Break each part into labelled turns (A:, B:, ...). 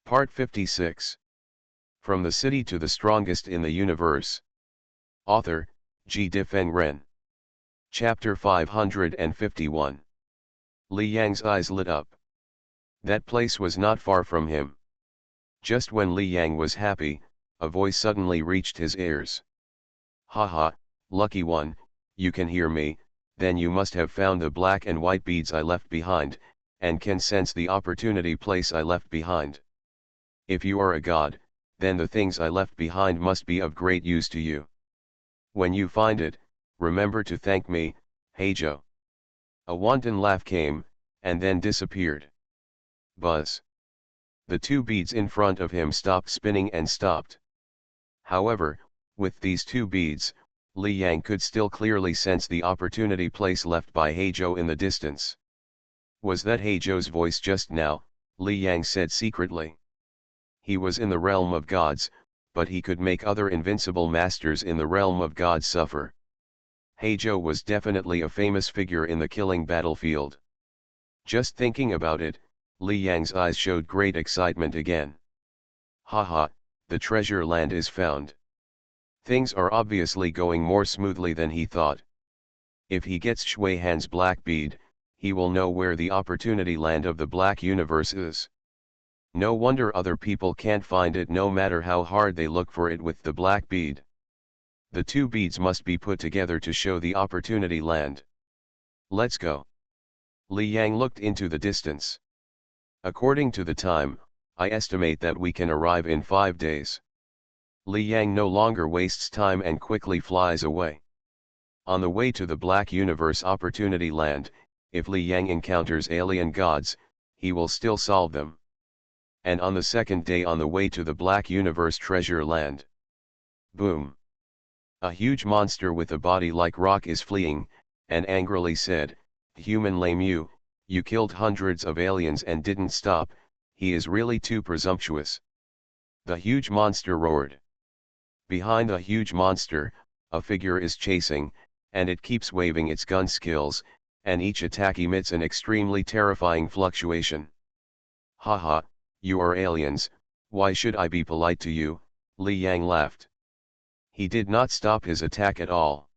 A: Part 56. From the City to the Strongest in the Universe. Author, G. Difeng Ren. Chapter 551. Li Yang's eyes lit up. That place was not far from him. Just when Li Yang was happy, a voice suddenly reached his ears. Haha, lucky one, you can hear me, then you must have found the black and white beads I left behind, and can sense the opportunity place I left behind. If you are a god, then the things I left behind must be of great use to you. When you find it, remember to thank me, Heijo. A wanton laugh came, and then disappeared. Buzz. The two beads in front of him stopped spinning and stopped. However, with these two beads, Li Yang could still clearly sense the opportunity place left by Heijo in the distance. Was that Heijo's voice just now? Li Yang said secretly. He was in the realm of gods, but he could make other invincible masters in the realm of gods suffer. Heijo was definitely a famous figure in the killing battlefield. Just thinking about it, Li Yang's eyes showed great excitement again. Haha, the treasure land is found. Things are obviously going more smoothly than he thought. If he gets Shui Han's black bead, he will know where the opportunity land of the black universe is. No wonder other people can't find it no matter how hard they look for it with the black bead. The two beads must be put together to show the opportunity land. Let's go. Li Yang looked into the distance. According to the time, I estimate that we can arrive in 5 days. Li Yang no longer wastes time and quickly flies away. On the way to the Black Universe Opportunity Land, if Li Yang encounters alien gods, he will still solve them. And on the second day on the way to the Black Universe Treasure Land. Boom! A huge monster with a body like rock is fleeing, and angrily said, "Human lame you killed hundreds of aliens and didn't stop, he is really too presumptuous." The huge monster roared. Behind the huge monster, a figure is chasing, and it keeps waving its gun skills, and each attack emits an extremely terrifying fluctuation. Haha, you are aliens, why should I be polite to you? Li Yang laughed. He did not stop his attack at all.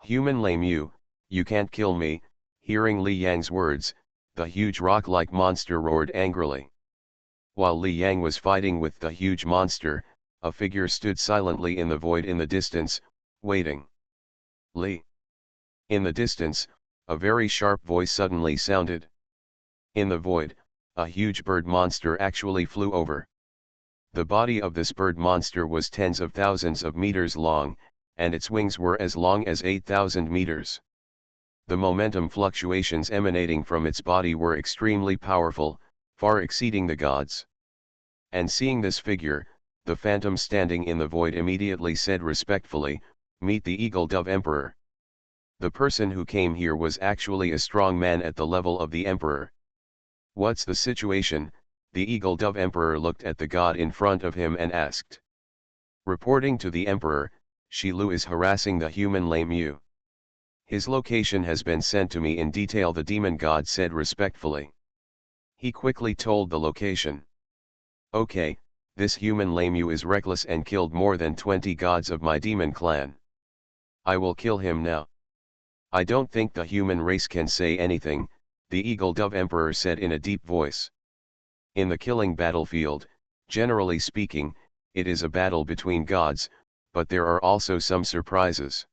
A: Human lame you can't kill me. Hearing Li Yang's words, the huge rock-like monster roared angrily. While Li Yang was fighting with the huge monster, a figure stood silently in the void in the distance, waiting. Li. In the distance, a very sharp voice suddenly sounded. In the void, a huge bird monster actually flew over. The body of this bird monster was tens of thousands of meters long, and its wings were as long as 8,000 meters. The momentum fluctuations emanating from its body were extremely powerful, far exceeding the gods. And seeing this figure, the phantom standing in the void immediately said respectfully, "Meet the Eagle Dove Emperor." The person who came here was actually a strong man at the level of the Emperor. What's the situation? The Eagle Dove Emperor looked at the god in front of him and asked. Reporting to the Emperor, Shi Lu is harassing the human lame you. His location has been sent to me in detail, the demon god said respectfully. He quickly told the location. Okay, this human lame you is reckless and killed more than 20 gods of my demon clan. I will kill him now. I don't think the human race can say anything, the Eagle Dove Emperor said in a deep voice. In the killing battlefield, generally speaking, it is a battle between gods, but there are also some surprises.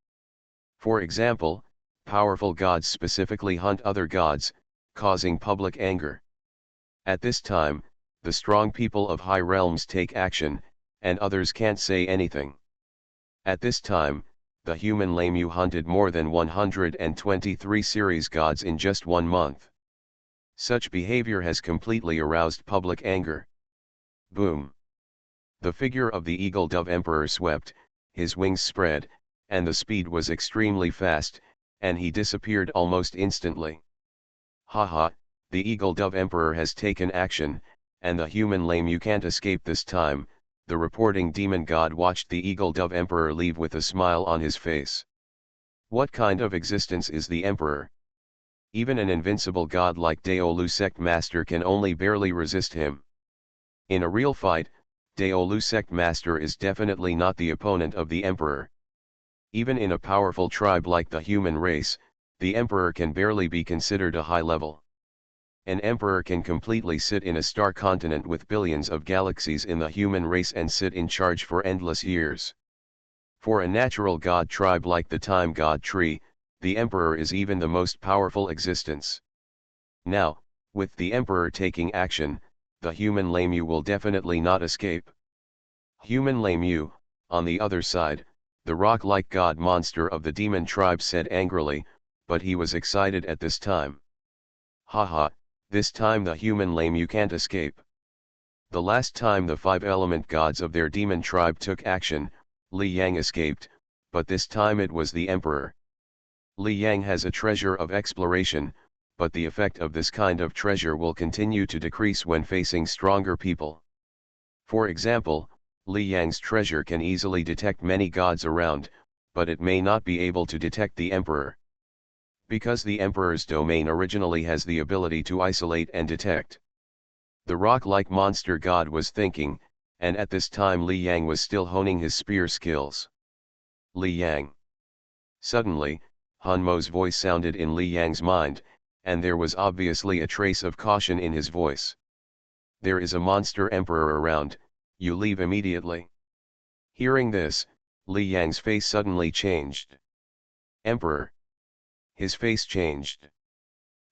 A: For example, powerful gods specifically hunt other gods, causing public anger. At this time, the strong people of high realms take action, and others can't say anything. At this time, the human lame you hunted more than 123 series gods in just 1 month. Such behavior has completely aroused public anger. Boom! The figure of the Eagle Dove Emperor swept, his wings spread, and the speed was extremely fast, and he disappeared almost instantly. Haha, the Eagle Dove Emperor has taken action, and the human lame you can't escape this time. The reporting demon god watched the Eagle Dove Emperor leave with a smile on his face. What kind of existence is the Emperor? Even an invincible god like Daolu Sect Master can only barely resist him. In a real fight, Daolu sect master is definitely not the opponent of the emperor. Even in a powerful tribe like the human race, the emperor can barely be considered a high level. An emperor can completely sit in a star continent with billions of galaxies in the human race and sit in charge for endless years. For a natural god tribe like the time god tree, the emperor is even the most powerful existence. Now, with the emperor taking action, the human Lameu will definitely not escape. Human Lameu, on the other side, the rock-like god monster of the demon tribe said angrily, but he was excited at this time. Haha, this time the human Lameu can't escape. The last time the 5-element gods of their demon tribe took action, Li Yang escaped, but this time it was the emperor. Li Yang has a treasure of exploration, but the effect of this kind of treasure will continue to decrease when facing stronger people. For example, Li Yang's treasure can easily detect many gods around, but it may not be able to detect the emperor. Because the emperor's domain originally has the ability to isolate and detect. The rock-like monster god was thinking, and at this time Li Yang was still honing his spear skills. Li Yang. Suddenly, Han Mo's voice sounded in Li Yang's mind, and there was obviously a trace of caution in his voice. There is a monster emperor around, you leave immediately. Hearing this, Li Yang's face suddenly changed. Emperor. His face changed.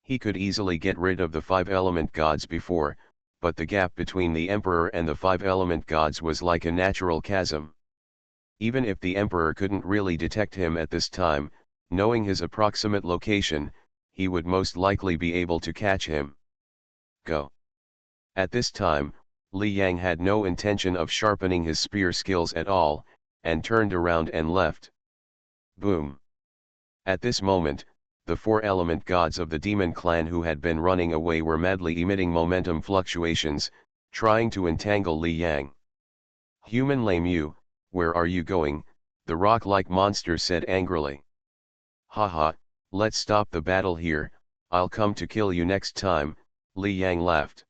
A: He could easily get rid of the 5-element gods before, but the gap between the emperor and the 5-element gods was like a natural chasm. Even if the emperor couldn't really detect him at this time, knowing his approximate location, he would most likely be able to catch him. Go. At this time, Li Yang had no intention of sharpening his spear skills at all, and turned around and left. Boom. At this moment, the 4-element gods of the demon clan who had been running away were madly emitting momentum fluctuations, trying to entangle Li Yang. Human Lameu, where are you going? The rock-like monster said angrily. Haha, let's stop the battle here, I'll come to kill you next time, Li Yang laughed.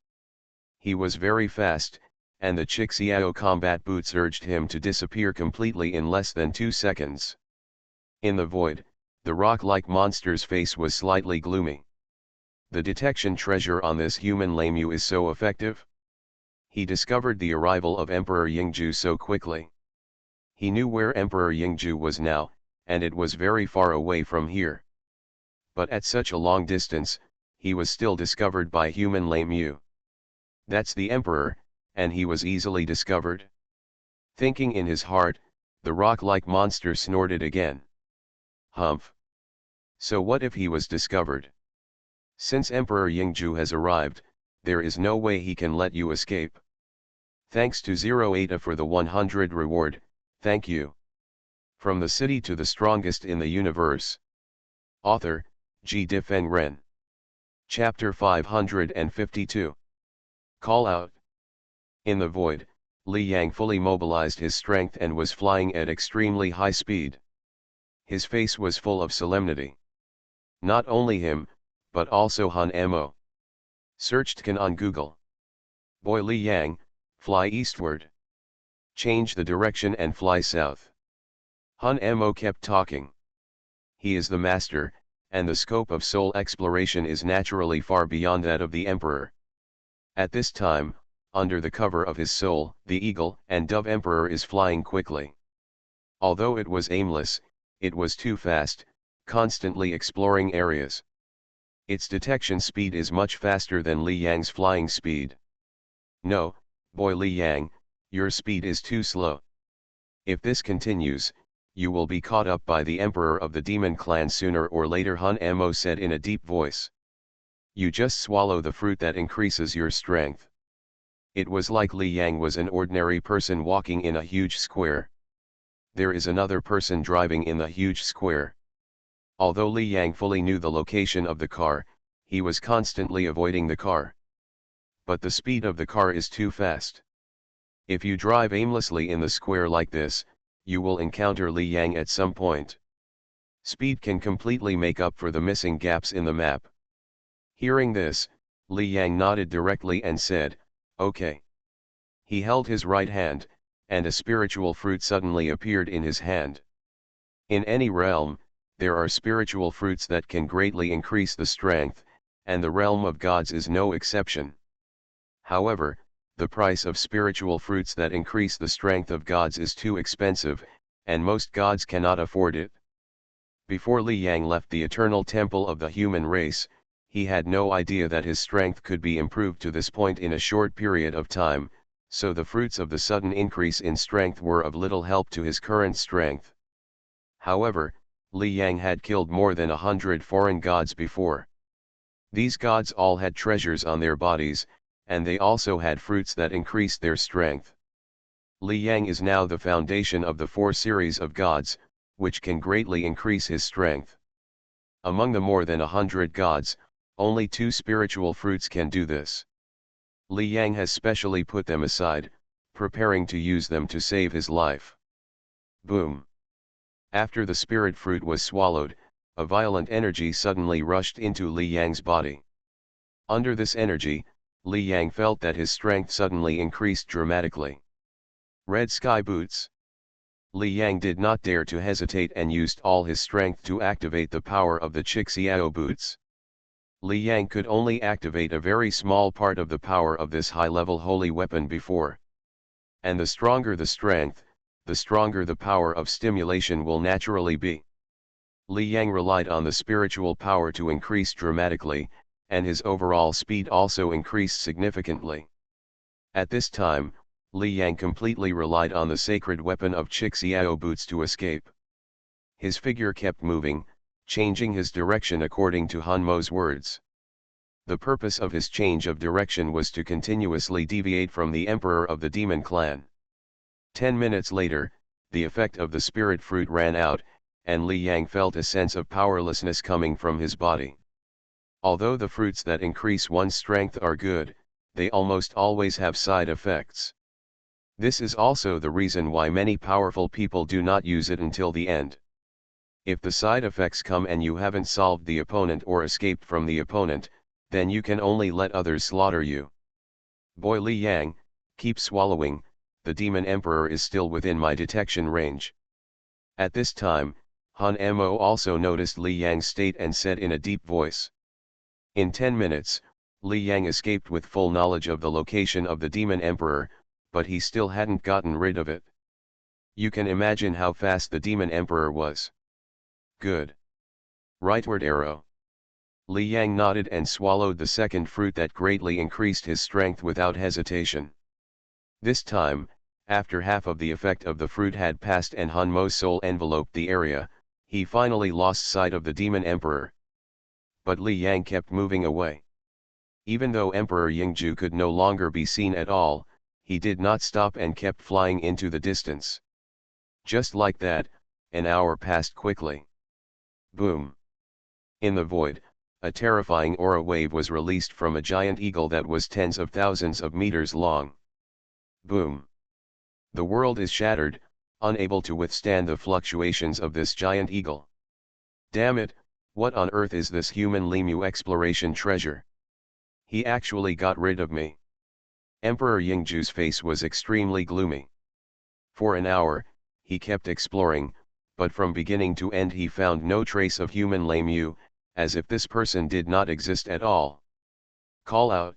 A: He was very fast, and the Chixiao combat boots urged him to disappear completely in less than 2 seconds. In the void, the rock-like monster's face was slightly gloomy. The detection treasure on this human Lameu is so effective. He discovered the arrival of Emperor Yingju so quickly. He knew where Emperor Yingju was now, and it was very far away from here. But at such a long distance, he was still discovered by human Lameu. That's the emperor, and he was easily discovered. Thinking in his heart, the rock-like monster snorted again. Humph. So what if he was discovered? Since Emperor Yingju has arrived, there is no way he can let you escape. Thanks to Zero Eta for the 100 reward, thank you. From the city to the strongest in the universe. Author, G. Difeng Ren. Chapter 552. Call out. In the void, Li Yang fully mobilized his strength and was flying at extremely high speed. His face was full of solemnity. Not only him, but also Han Mo. Searched Can on Google. Boy Li Yang, fly eastward. Change the direction and fly south. Han Mo kept talking. He is the master, and the scope of soul exploration is naturally far beyond that of the emperor. At this time, under the cover of his soul, the eagle and dove emperor is flying quickly. Although it was aimless, it was too fast, constantly exploring areas. Its detection speed is much faster than Li Yang's flying speed. No, boy Li Yang, your speed is too slow. If this continues, you will be caught up by the emperor of the demon clan sooner or later, Han Mo said in a deep voice. You just swallow the fruit that increases your strength. It was like Li Yang was an ordinary person walking in a huge square. There is another person driving in the huge square. Although Li Yang fully knew the location of the car, he was constantly avoiding the car. But the speed of the car is too fast. If you drive aimlessly in the square like this, you will encounter Li Yang at some point. Speed can completely make up for the missing gaps in the map. Hearing this, Li Yang nodded directly and said, okay. He held his right hand, and a spiritual fruit suddenly appeared in his hand. In any realm, there are spiritual fruits that can greatly increase the strength, and the realm of gods is no exception. However, the price of spiritual fruits that increase the strength of gods is too expensive, and most gods cannot afford it. Before Li Yang left the eternal temple of the human race, he had no idea that his strength could be improved to this point in a short period of time, so the fruits of the sudden increase in strength were of little help to his current strength. However, Li Yang had killed more than 100 foreign gods before. These gods all had treasures on their bodies, and they also had fruits that increased their strength. Li Yang is now the foundation of the 4 series of gods, which can greatly increase his strength. Among the more than 100 gods, only 2 spiritual fruits can do this. Li Yang has specially put them aside, preparing to use them to save his life. Boom! After the spirit fruit was swallowed, a violent energy suddenly rushed into Li Yang's body. Under this energy, Li Yang felt that his strength suddenly increased dramatically. Red Sky Boots. Li Yang did not dare to hesitate and used all his strength to activate the power of the Xiao Boots. Li Yang could only activate a very small part of the power of this high-level holy weapon before. And the stronger the strength, the stronger the power of stimulation will naturally be. Li Yang relied on the spiritual power to increase dramatically, and his overall speed also increased significantly. At this time, Li Yang completely relied on the sacred weapon of Xiao Boots to escape. His figure kept moving, changing his direction according to Han Mo's words. The purpose of his change of direction was to continuously deviate from the emperor of the demon clan. 10 minutes later, the effect of the spirit fruit ran out, and Li Yang felt a sense of powerlessness coming from his body. Although the fruits that increase one's strength are good, they almost always have side effects. This is also the reason why many powerful people do not use it until the end. If the side effects come and you haven't solved the opponent or escaped from the opponent, then you can only let others slaughter you. Boy Li Yang, keep swallowing, the demon emperor is still within my detection range. At this time, Han Mo also noticed Li Yang's state and said in a deep voice. In 10 minutes, Li Yang escaped with full knowledge of the location of the demon emperor, but he still hadn't gotten rid of it. You can imagine how fast the demon emperor was. Good. Rightward arrow. Li Yang nodded and swallowed the second fruit that greatly increased his strength without hesitation. This time, after half of the effect of the fruit had passed and Han Mo's soul enveloped the area, he finally lost sight of the demon emperor. But Li Yang kept moving away. Even though Emperor Yingju could no longer be seen at all, he did not stop and kept flying into the distance. Just like that, an hour passed quickly. Boom! In the void, a terrifying aura wave was released from a giant eagle that was tens of thousands of meters long. Boom! The world is shattered, unable to withstand the fluctuations of this giant eagle. Damn it, what on earth is this human Lemur exploration treasure? He actually got rid of me. Emperor Yingju's face was extremely gloomy. For an hour, he kept exploring, but from beginning to end he found no trace of human Lemur, as if this person did not exist at all. Call out.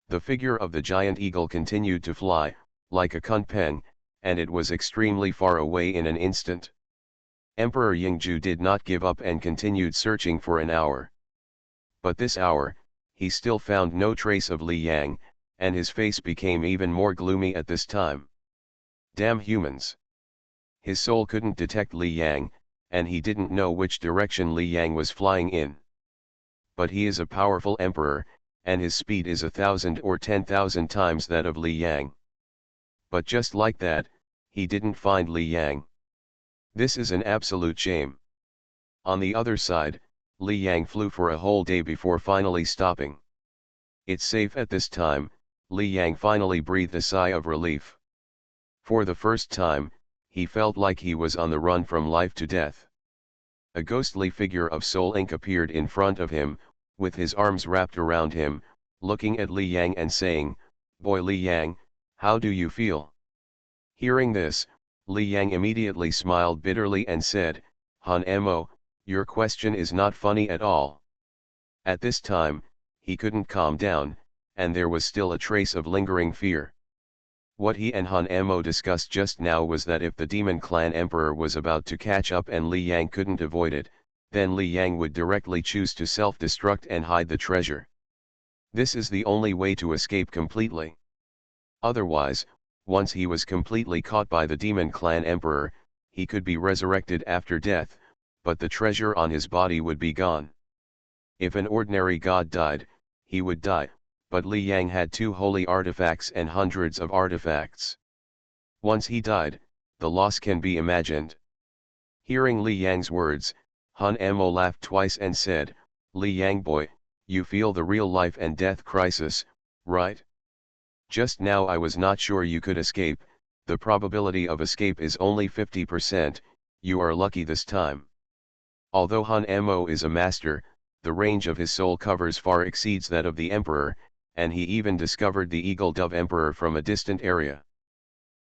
A: The figure of the giant eagle continued to fly, like a kunpeng, and it was extremely far away in an instant. Emperor Yingju did not give up and continued searching for an hour. But this hour, he still found no trace of Li Yang, and his face became even more gloomy at this time. Damn humans! His soul couldn't detect Li Yang, and he didn't know which direction Li Yang was flying in. But he is a powerful emperor, and his speed is 1,000 or 10,000 times that of Li Yang. But just like that, he didn't find Li Yang. This is an absolute shame. On the other side, Li Yang flew for a whole day before finally stopping. It's safe at this time, Li Yang finally breathed a sigh of relief. For the first time, he felt like he was on the run from life to death. A ghostly figure of Soul Ink appeared in front of him, with his arms wrapped around him, looking at Li Yang and saying, "Boy Li Yang, How do you feel? Hearing this, Li Yang immediately smiled bitterly and said, Han Mo, your question is not funny at all. At this time, he couldn't calm down, and there was still a trace of lingering fear. What he and Han Mo discussed just now was that if the Demon Clan Emperor was about to catch up and Li Yang couldn't avoid it, then Li Yang would directly choose to self-destruct and hide the treasure. This is the only way to escape completely. Otherwise, once he was completely caught by the Demon Clan Emperor, he could be resurrected after death, but the treasure on his body would be gone. If an ordinary god died, he would die, but Li Yang had 2 holy artifacts and hundreds of artifacts. Once he died, the loss can be imagined. Hearing Li Yang's words, Han Mo laughed twice and said, Li Yang boy, you feel the real life and death crisis, right? Just now I was not sure you could escape, the probability of escape is only 50%, you are lucky this time. Although Han Mo is a master, the range of his soul covers far exceeds that of the Emperor, and he even discovered the Eagle Dove Emperor from a distant area.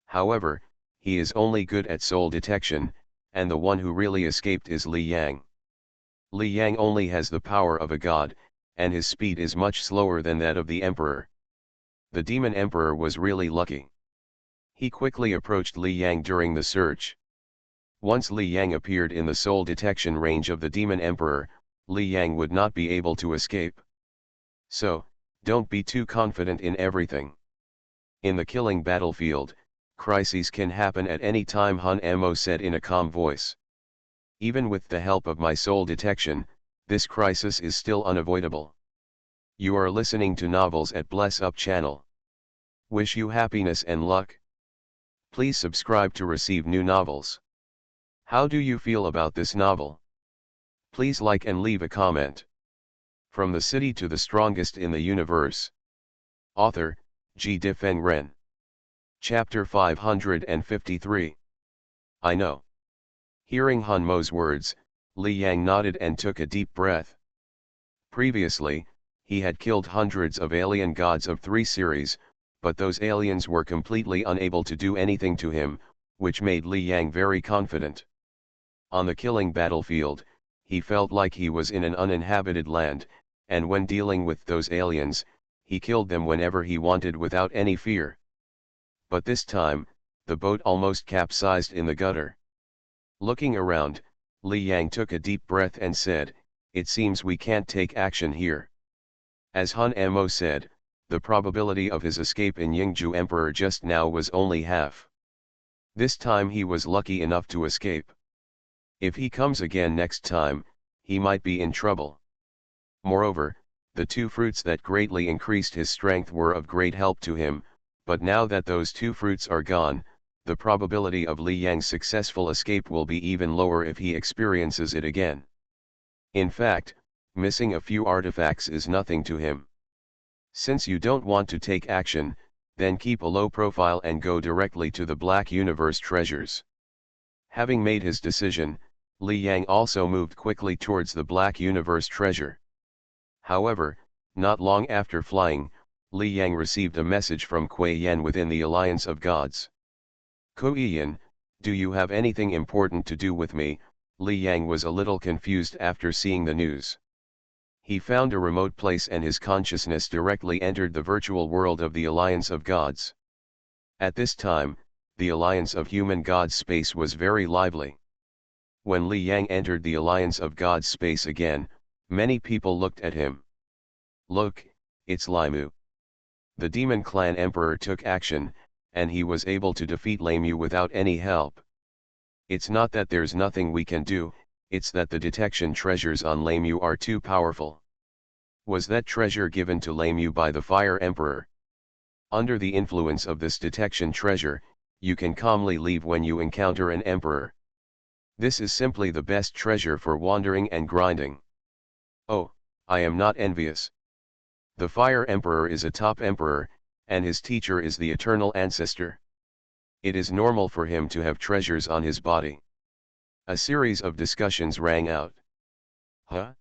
A: However, he is only good at soul detection, and the one who really escaped is Li Yang. Li Yang only has the power of a god, and his speed is much slower than that of the Emperor. The Demon Emperor was really lucky. He quickly approached Li Yang during the search. Once Li Yang appeared in the soul detection range of the Demon Emperor, Li Yang would not be able to escape. So, don't be too confident in everything. In the killing battlefield, crises can happen at any time, Han Mo said in a calm voice. Even with the help of my soul detection, this crisis is still unavoidable. You are listening to Novels at Bless Up channel. Wish you happiness and luck. Please subscribe to receive new novels. How do you feel about this novel? Please like and leave a comment. From the City to the Strongest in the Universe. Author, G. Difeng Ren. Chapter 553. I know. Hearing Han Mo's words, Li Yang nodded and took a deep breath. Previously, he had killed hundreds of alien gods of 3 series, but those aliens were completely unable to do anything to him, which made Li Yang very confident. On the killing battlefield, he felt like he was in an uninhabited land, and when dealing with those aliens, he killed them whenever he wanted without any fear. But this time, the boat almost capsized in the gutter. Looking around, Li Yang took a deep breath and said, it seems we can't take action here. As Han Mo said, the probability of his escape in Yingzhou Emperor just now was only half. This time he was lucky enough to escape. If he comes again next time, he might be in trouble. Moreover, the 2 fruits that greatly increased his strength were of great help to him, but now that those 2 fruits are gone, the probability of Li Yang's successful escape will be even lower if he experiences it again. In fact, missing a few artifacts is nothing to him. Since you don't want to take action, then keep a low profile and go directly to the Black Universe treasures. Having made his decision, Li Yang also moved quickly towards the Black Universe treasure. However, not long after flying, Li Yang received a message from Kuei Yan within the Alliance of Gods. Kuei Yan, do you have anything important to do with me? Li Yang was a little confused after seeing the news. He found a remote place and his consciousness directly entered the virtual world of the Alliance of Gods. At this time, the Alliance of Human Gods space was very lively. When Li Yang entered the Alliance of Gods space again, many people looked at him. Look, it's Limu. The Demon Clan Emperor took action, and he was able to defeat Limu without any help. It's not that there's nothing we can do, it's that the detection treasures on Limu are too powerful. Was that treasure given to Limu by the Fire Emperor? Under the influence of this detection treasure, you can calmly leave when you encounter an emperor. This is simply the best treasure for wandering and grinding. Oh, I am not envious. The Fire Emperor is a top emperor, and his teacher is the eternal ancestor. It is normal for him to have treasures on his body. A series of discussions rang out. Huh?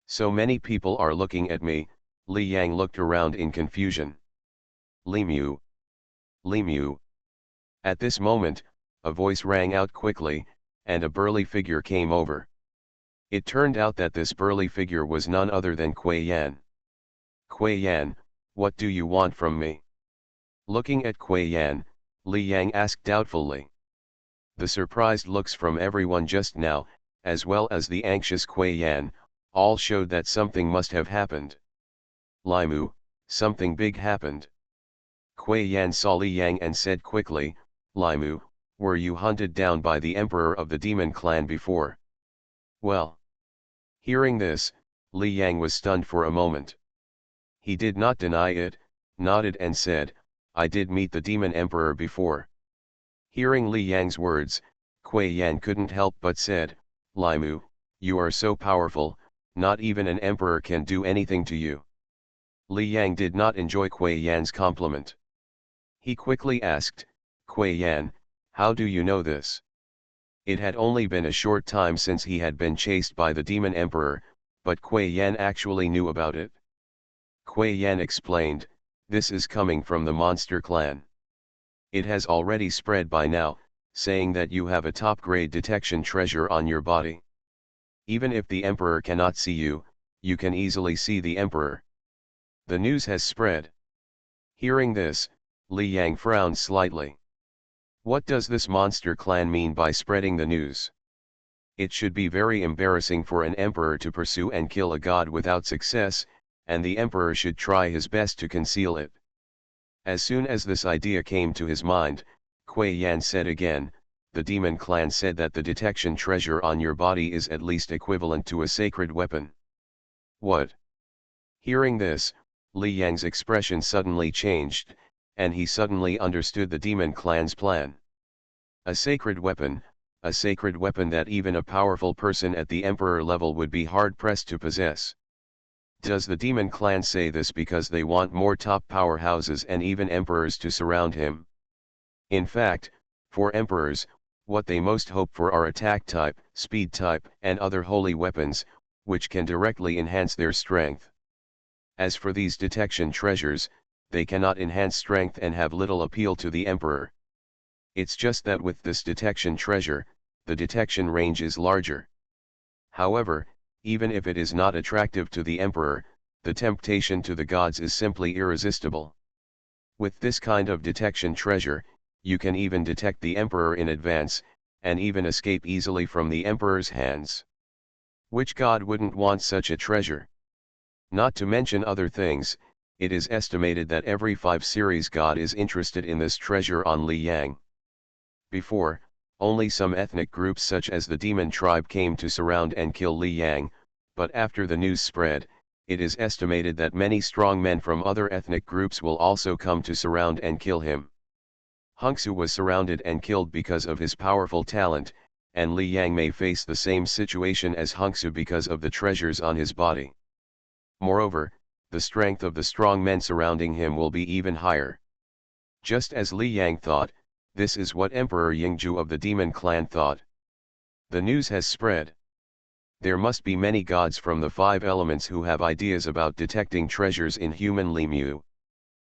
A: So many people are looking at me. Li Yang looked around in confusion. Limu. Li Mu. At this moment, a voice rang out quickly, and a burly figure came over. It turned out that this burly figure was none other than Kuei Yan. Kuei Yan, what do you want from me? Looking at Kuei Yan, Li Yang asked doubtfully. The surprised looks from everyone just now, as well as the anxious Kuei Yan, all showed that something must have happened. Li Mu, something big happened. Kuei Yan saw Li Yang and said quickly, Li Mu, were you hunted down by the emperor of the demon clan before? Well. Hearing this, Li Yang was stunned for a moment. He did not deny it, nodded and said, I did meet the demon emperor before. Hearing Li Yang's words, Kuei Yan couldn't help but said, Li Mu, you are so powerful, not even an emperor can do anything to you. Li Yang did not enjoy Kuei Yan's compliment. He quickly asked, Kuei Yan, how do you know this? It had only been a short time since he had been chased by the demon emperor, but Kuei Yan actually knew about it. Kuei Yan explained, this is coming from the monster clan. It has already spread by now, saying that you have a top-grade detection treasure on your body. Even if the emperor cannot see you, you can easily see the emperor. The news has spread. Hearing this, Li Yang frowned slightly. What does this monster clan mean by spreading the news? It should be very embarrassing for an emperor to pursue and kill a god without success, and the emperor should try his best to conceal it. As soon as this idea came to his mind, Kuei Yan said again, the demon clan said that the detection treasure on your body is at least equivalent to a sacred weapon. What? Hearing this, Li Yang's expression suddenly changed, and he suddenly understood the demon clan's plan. A sacred weapon that even a powerful person at the emperor level would be hard-pressed to possess. Does the demon clan say this because they want more top powerhouses and even emperors to surround him? In fact, for emperors, what they most hope for are attack type, speed type, and other holy weapons, which can directly enhance their strength. As for these detection treasures, they cannot enhance strength and have little appeal to the emperor. It's just that with this detection treasure, the detection range is larger. However, even if it is not attractive to the emperor, the temptation to the gods is simply irresistible. With this kind of detection treasure, you can even detect the emperor in advance, and even escape easily from the emperor's hands. Which god wouldn't want such a treasure? Not to mention other things, it is estimated that every 5 series god is interested in this treasure on Li Yang. Before, only some ethnic groups such as the demon tribe came to surround and kill Li Yang, but after the news spread, it is estimated that many strong men from other ethnic groups will also come to surround and kill him. Hongsu was surrounded and killed because of his powerful talent, and Li Yang may face the same situation as Hongsu because of the treasures on his body. Moreover, the strength of the strong men surrounding him will be even higher. Just as Li Yang thought, this is what Emperor Yingju of the demon clan thought. The news has spread. There must be many gods from the 5 elements who have ideas about detecting treasures in human Li Mu.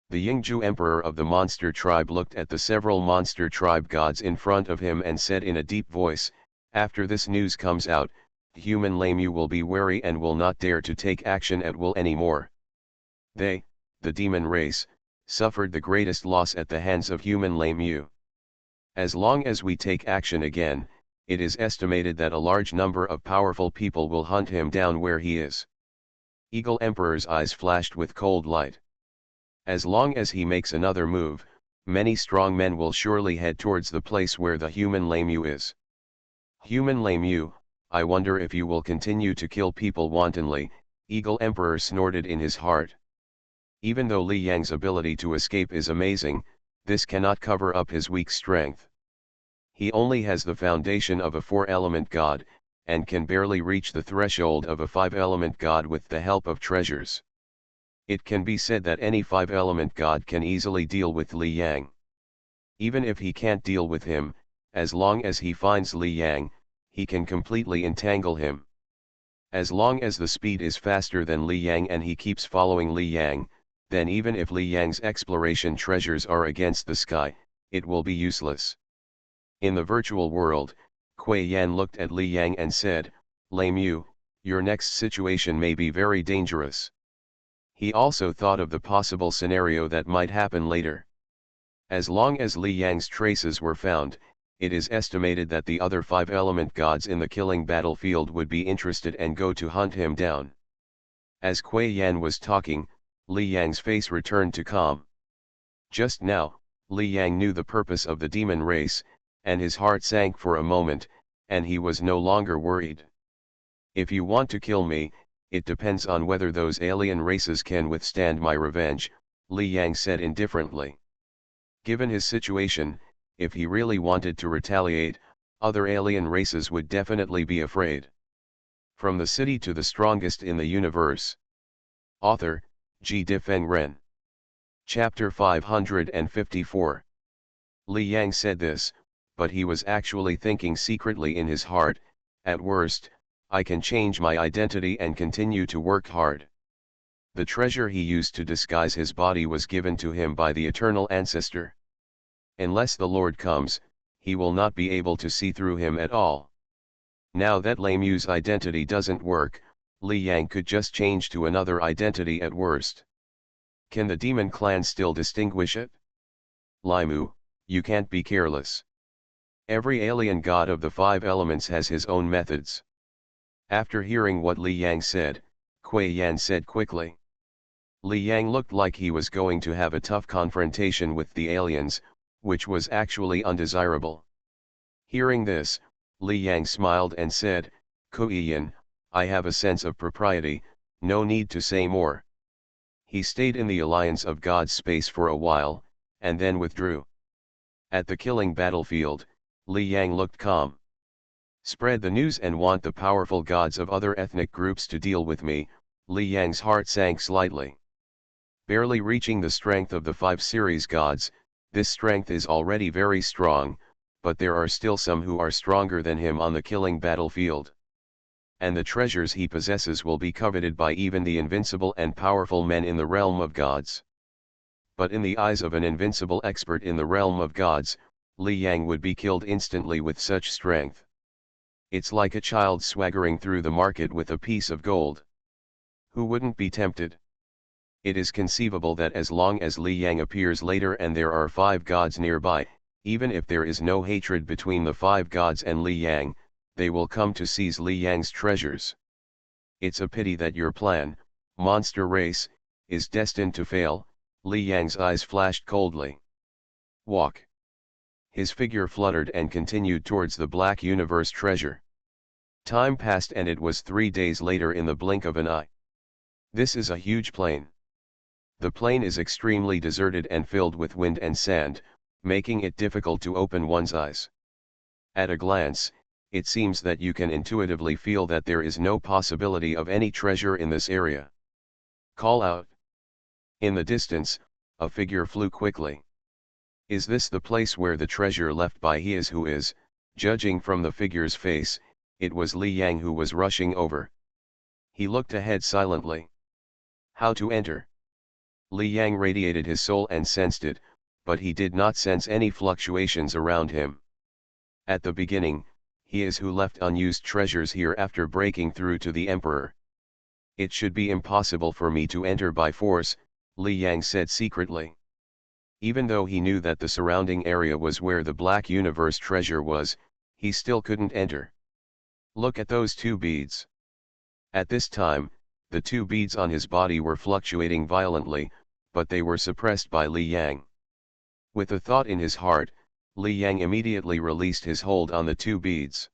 A: The Yingju emperor of the monster tribe looked at the several monster tribe gods in front of him and said in a deep voice, after this news comes out, human Li Mu will be wary and will not dare to take action at will anymore. They, the demon race, suffered the greatest loss at the hands of human Li Mu. As long as we take action again, it is estimated that a large number of powerful people will hunt him down where he is. Eagle Emperor's eyes flashed with cold light. As long as he makes another move, many strong men will surely head towards the place where the human Li Mu is. Human Li Mu, I wonder if you will continue to kill people wantonly, Eagle Emperor snorted in his heart. Even though Li Yang's ability to escape is amazing, this cannot cover up his weak strength. He only has the foundation of a 4-element god, and can barely reach the threshold of a 5-element god with the help of treasures. It can be said that any 5-element god can easily deal with Li Yang. Even if he can't deal with him, as long as he finds Li Yang, he can completely entangle him. As long as the speed is faster than Li Yang and he keeps following Li Yang, then even if Li Yang's exploration treasures are against the sky, it will be useless. In the virtual world, Kuei Yan looked at Li Yang and said, "Lei Mu, your next situation may be very dangerous." He also thought of the possible scenario that might happen later. As long as Li Yang's traces were found, it is estimated that the other 5 element gods in the killing battlefield would be interested and go to hunt him down. As Kuei Yan was talking, Li Yang's face returned to calm. Just now, Li Yang knew the purpose of the demon race, and his heart sank for a moment, and he was no longer worried. "If you want to kill me, it depends on whether those alien races can withstand my revenge," Li Yang said indifferently. Given his situation, if he really wanted to retaliate, other alien races would definitely be afraid. From the city to the strongest in the universe. Author, G. Difeng Ren. Chapter 554. Li Yang said this, but he was actually thinking secretly in his heart, "At worst, I can change my identity and continue to work hard." The treasure he used to disguise his body was given to him by the eternal ancestor. Unless the Lord comes, he will not be able to see through him at all. Now that Lei Mu's identity doesn't work, Li Yang could just change to another identity at worst. Can the demon clan still distinguish it? "Lai Mu, you can't be careless. Every alien god of the 5 elements has his own methods." After hearing what Li Yang said, Kuei Yan said quickly. Li Yang looked like he was going to have a tough confrontation with the aliens, which was actually undesirable. Hearing this, Li Yang smiled and said, "Kuei Yan, I have a sense of propriety, no need to say more." He stayed in the alliance of God's space for a while, and then withdrew. At the killing battlefield, Li Yang looked calm. "Spread the news and want the powerful gods of other ethnic groups to deal with me." Li Yang's heart sank slightly. Barely reaching the strength of the 5 series gods, this strength is already very strong, but there are still some who are stronger than him on the killing battlefield. And the treasures he possesses will be coveted by even the invincible and powerful men in the realm of gods. But in the eyes of an invincible expert in the realm of gods, Li Yang would be killed instantly with such strength. It's like a child swaggering through the market with a piece of gold. Who wouldn't be tempted? It is conceivable that as long as Li Yang appears later and there are 5 gods nearby, even if there is no hatred between the 5 gods and Li Yang, they will come to seize Li Yang's treasures. It's a pity that your plan, monster race, is destined to fail. Li Yang's eyes flashed coldly. "Walk." His figure fluttered and continued towards the black universe treasure. Time passed and it was 3 days later in the blink of an eye. This is a huge plain. The plain is extremely deserted and filled with wind and sand, making it difficult to open one's eyes. At a glance, it seems that you can intuitively feel that there is no possibility of any treasure in this area. "Call out." In the distance, a figure flew quickly. Is this the place where the treasure left by he is who is? Judging from the figure's face, it was Li Yang who was rushing over. He looked ahead silently. How to enter? Li Yang radiated his soul and sensed it, but he did not sense any fluctuations around him. At the beginning, he is who left unused treasures here after breaking through to the Emperor. "It should be impossible for me to enter by force," Li Yang said secretly. Even though he knew that the surrounding area was where the Black Universe treasure was, he still couldn't enter. "Look at those 2 beads." At this time, the 2 beads on his body were fluctuating violently, but they were suppressed by Li Yang. With a thought in his heart, Li Yang immediately released his hold on the 2 beads.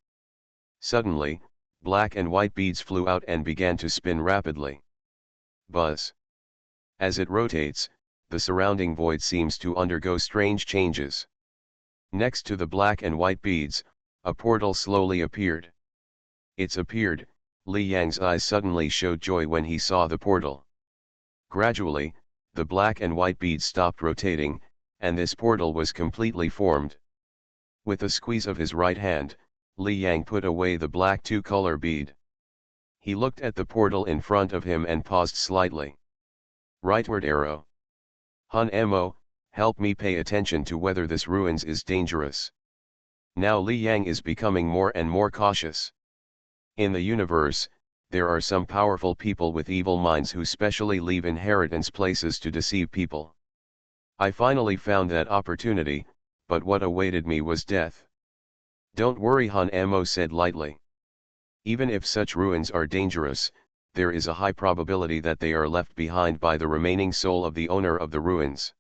A: Suddenly, black and white beads flew out and began to spin rapidly. Buzz. As it rotates, the surrounding void seems to undergo strange changes. Next to the black and white beads, a portal slowly appeared. It's appeared. Li Yang's eyes suddenly showed joy when he saw the portal. Gradually, the black and white beads stopped rotating, and this portal was completely formed. With a squeeze of his right hand, Li Yang put away the black 2-color bead. He looked at the portal in front of him and paused slightly. Rightward arrow. Hun Mo, help me pay attention to whether this ruins is dangerous. Now Li Yang is becoming more and more cautious. In the universe, there are some powerful people with evil minds who specially leave inheritance places to deceive people. I finally found that opportunity, but what awaited me was death. Don't worry, Han Mo said lightly. Even if such ruins are dangerous, there is a high probability that they are left behind by the remaining soul of the owner of the ruins.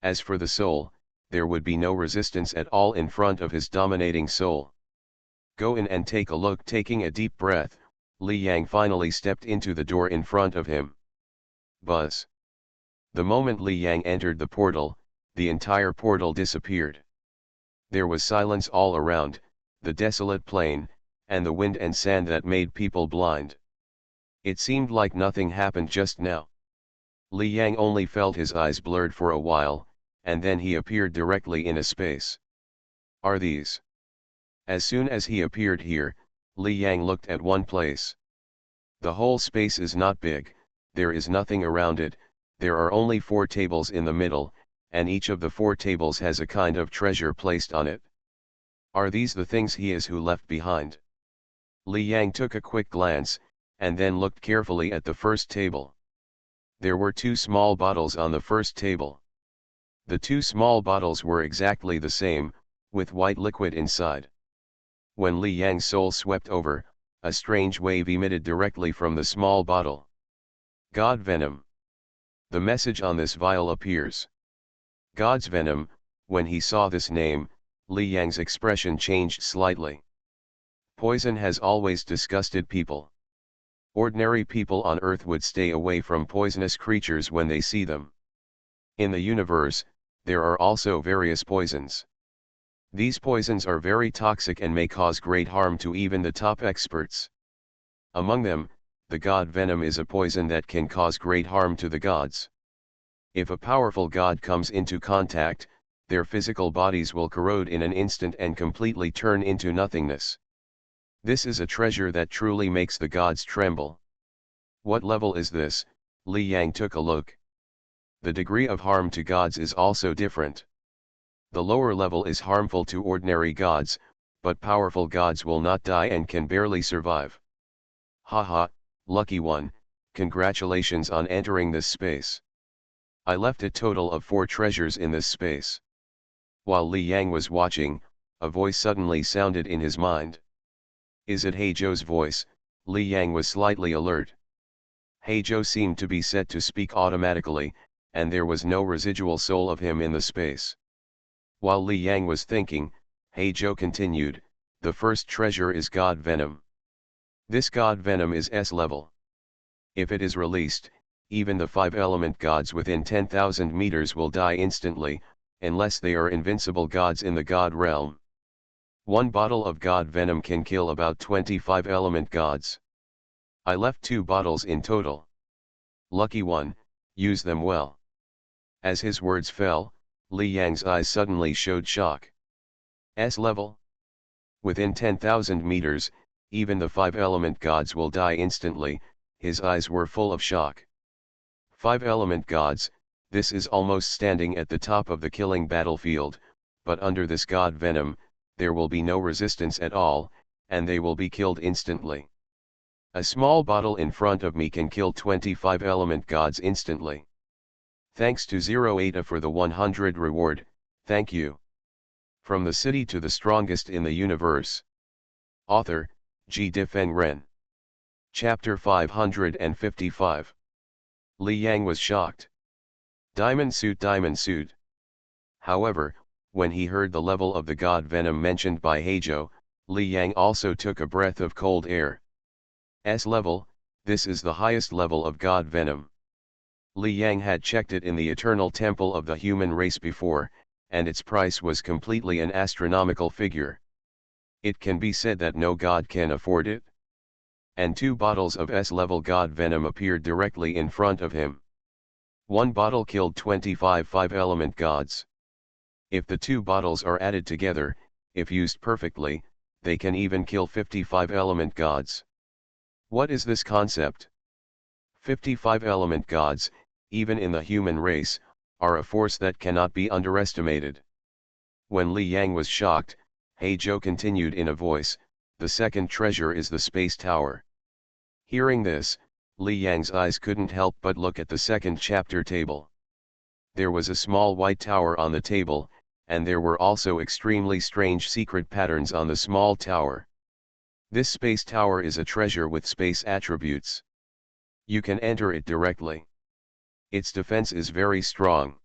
A: As for the soul, there would be no resistance at all in front of his dominating soul. Go in and take a look. Taking a deep breath, Li Yang finally stepped into the door in front of him. Buzz. The moment Li Yang entered the portal, the entire portal disappeared. There was silence all around, the desolate plain, and the wind and sand that made people blind. It seemed like nothing happened just now. Li Yang only felt his eyes blurred for a while, and then he appeared directly in a space. Are these? As soon as he appeared here, Li Yang looked at one place. The whole space is not big, there is nothing around it, there are only 4 tables in the middle, and each of the 4 tables has a kind of treasure placed on it. Are these the things he is who left behind? Li Yang took a quick glance, and then looked carefully at the first table. There were 2 small bottles on the first table. The 2 small bottles were exactly the same, with white liquid inside. When Li Yang's soul swept over, a strange wave emitted directly from the small bottle. God venom. The message on this vial appears. God's venom. When he saw this name, Li Yang's expression changed slightly. Poison has always disgusted people. Ordinary people on Earth would stay away from poisonous creatures when they see them. In the universe, there are also various poisons. These poisons are very toxic and may cause great harm to even the top experts. Among them, the god venom is a poison that can cause great harm to the gods. If a powerful god comes into contact, their physical bodies will corrode in an instant and completely turn into nothingness. This is a treasure that truly makes the gods tremble. What level is this? Li Yang took a look. The degree of harm to gods is also different. The lower level is harmful to ordinary gods, but powerful gods will not die and can barely survive. Haha, lucky one, congratulations on entering this space. I left a total of 4 treasures in this space. While Li Yang was watching, a voice suddenly sounded in his mind. Is it Heizhou's voice? Li Yang was slightly alert. Heizhou seemed to be set to speak automatically, and there was no residual soul of him in the space. While Li Yang was thinking, Heizhou continued, the first treasure is god venom. This god venom is S level. If it is released, even the 5 element gods within 10,000 meters will die instantly, unless they are invincible gods in the god realm. 1 bottle of god venom can kill about 25 element gods. I left 2 bottles in total. Lucky one, use them well. As his words fell, Li Yang's eyes suddenly showed shock. S level? Within 10,000 meters, even the 5 element gods will die instantly. His eyes were full of shock. 5 element gods, this is almost standing at the top of the killing battlefield, but under this god venom, there will be no resistance at all, and they will be killed instantly. A small bottle in front of me can kill 25 element gods instantly. Thanks to 08 for the 100 reward, thank you. From the city to the strongest in the universe. Author, G. Difeng Ren. Chapter 555. Li Yang was shocked. Diamond suit, diamond suit. However, when he heard the level of the god venom mentioned by Heizhou, Li Yang also took a breath of cold air. S level, this is the highest level of god venom. Li Yang had checked it in the eternal temple of the human race before, and its price was completely an astronomical figure. It can be said that no god can afford it. And 2 bottles of S-level god venom appeared directly in front of him. 1 bottle killed 25 5-element gods. If the 2 bottles are added together, if used perfectly, they can even kill 55 element gods. What is this concept? 55 element gods, even in the human race, are a force that cannot be underestimated. When Li Yang was shocked, He Zhou continued in a voice, "The second treasure is the space tower." Hearing this, Li Yang's eyes couldn't help but look at the second chapter table. There was a small white tower on the table, and there were also extremely strange secret patterns on the small tower. This space tower is a treasure with space attributes. You can enter it directly. Its defense is very strong.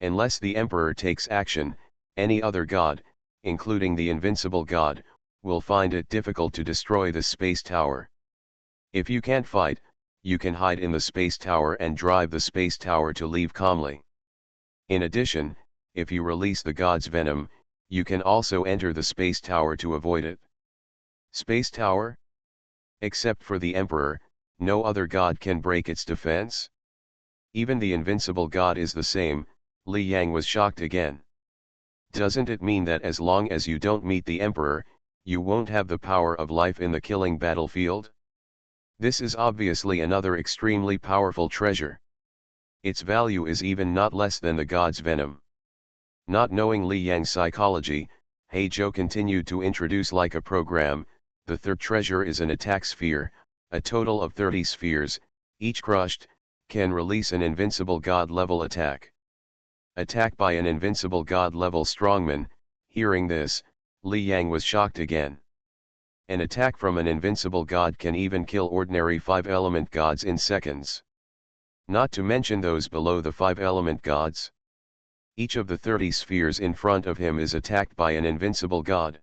A: Unless the Emperor takes action, any other god, including the invincible god, will find it difficult to destroy the space tower. If you can't fight, you can hide in the space tower and drive the space tower to leave calmly. In addition, if you release the god's venom, you can also enter the space tower to avoid it. Space tower? Except for the Emperor, no other god can break its defense? Even the invincible god is the same. Li Yang was shocked again. Doesn't it mean that as long as you don't meet the Emperor, you won't have the power of life in the killing battlefield? This is obviously another extremely powerful treasure. Its value is even not less than the god's venom. Not knowing Li Yang's psychology, He Zhou continued to introduce like a program. The third treasure is an attack sphere, a total of 30 spheres, each crushed, can release an invincible god-level attack. Attack by an invincible god-level strongman. Hearing this, Li Yang was shocked again. An attack from an invincible god can even kill ordinary 5-element gods in seconds. Not to mention those below the 5-element gods. Each of the 30 spheres in front of him is attacked by an invincible god.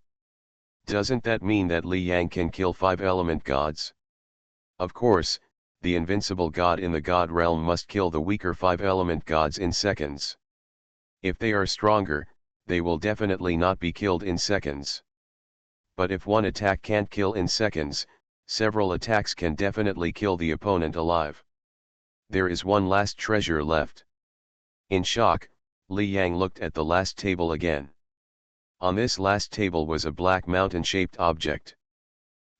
A: Doesn't that mean that Li Yang can kill 5-element gods? Of course, the invincible god in the god realm must kill the weaker 5-element gods in seconds. If they are stronger, they will definitely not be killed in seconds. But if one attack can't kill in seconds, several attacks can definitely kill the opponent alive. There is one last treasure left. In shock, Li Yang looked at the last table again. On this last table was a black mountain-shaped object.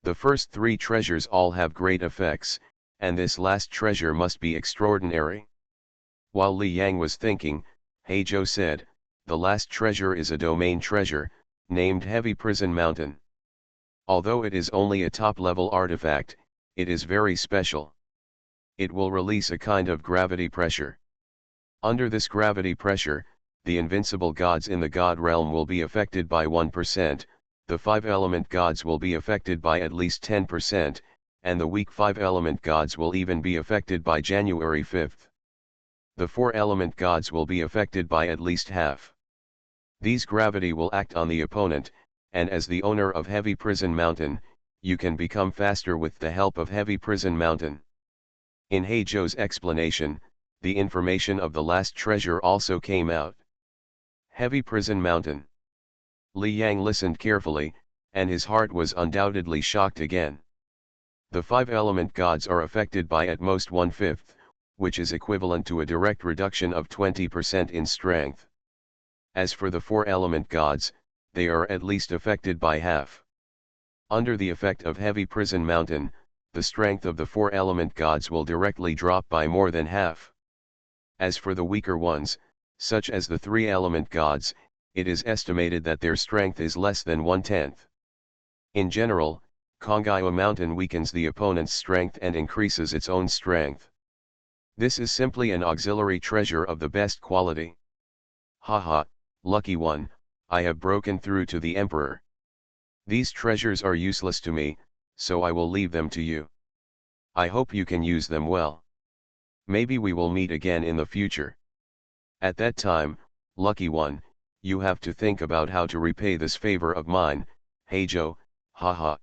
A: The first 3 treasures all have great effects, and this last treasure must be extraordinary. While Li Yang was thinking, He Zhou said, "The last treasure is a domain treasure, named Heavy Prison Mountain. Although it is only a top-level artifact, it is very special. It will release a kind of gravity pressure. Under this gravity pressure, the invincible gods in the god realm will be affected by 1%, the 5-element gods will be affected by at least 10%, and the weak 5-element gods will even be affected by January 5th. The 4-element gods will be affected by at least half. These gravity will act on the opponent, and as the owner of Heavy Prison Mountain, you can become faster with the help of Heavy Prison Mountain." In He Zhou's explanation, the information of the last treasure also came out. Heavy Prison Mountain. Li Yang listened carefully, and his heart was undoubtedly shocked again. The 5-element gods are affected by at most 1/5, which is equivalent to a direct reduction of 20% in strength. As for the 4-element gods, they are at least affected by half. Under the effect of Heavy Prison Mountain, the strength of the 4-element gods will directly drop by more than half. As for the weaker ones, such as the 3-element gods, it is estimated that their strength is less than 1/10. In general, Kongyao Mountain weakens the opponent's strength and increases its own strength. This is simply an auxiliary treasure of the best quality. Haha, lucky one, I have broken through to the Emperor. These treasures are useless to me, so I will leave them to you. I hope you can use them well. Maybe we will meet again in the future. At that time, lucky one, you have to think about how to repay this favor of mine, He Zhou, haha.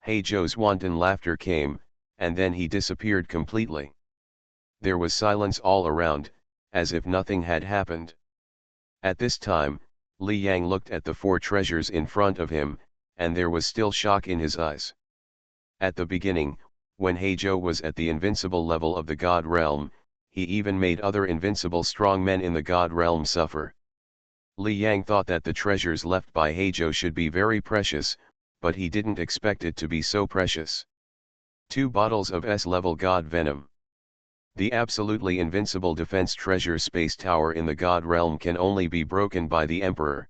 A: He Zhou's wanton laughter came, and then he disappeared completely. There was silence all around, as if nothing had happened. At this time, Li Yang looked at the 4 treasures in front of him, and there was still shock in his eyes. At the beginning, when He Zhou was at the invincible level of the god realm, he even made other invincible strong men in the god realm suffer. Li Yang thought that the treasures left by He Zhou should be very precious, but he didn't expect it to be so precious. 2 bottles of S-level god venom. The absolutely invincible defense treasure space tower in the God realm can only be broken by the Emperor.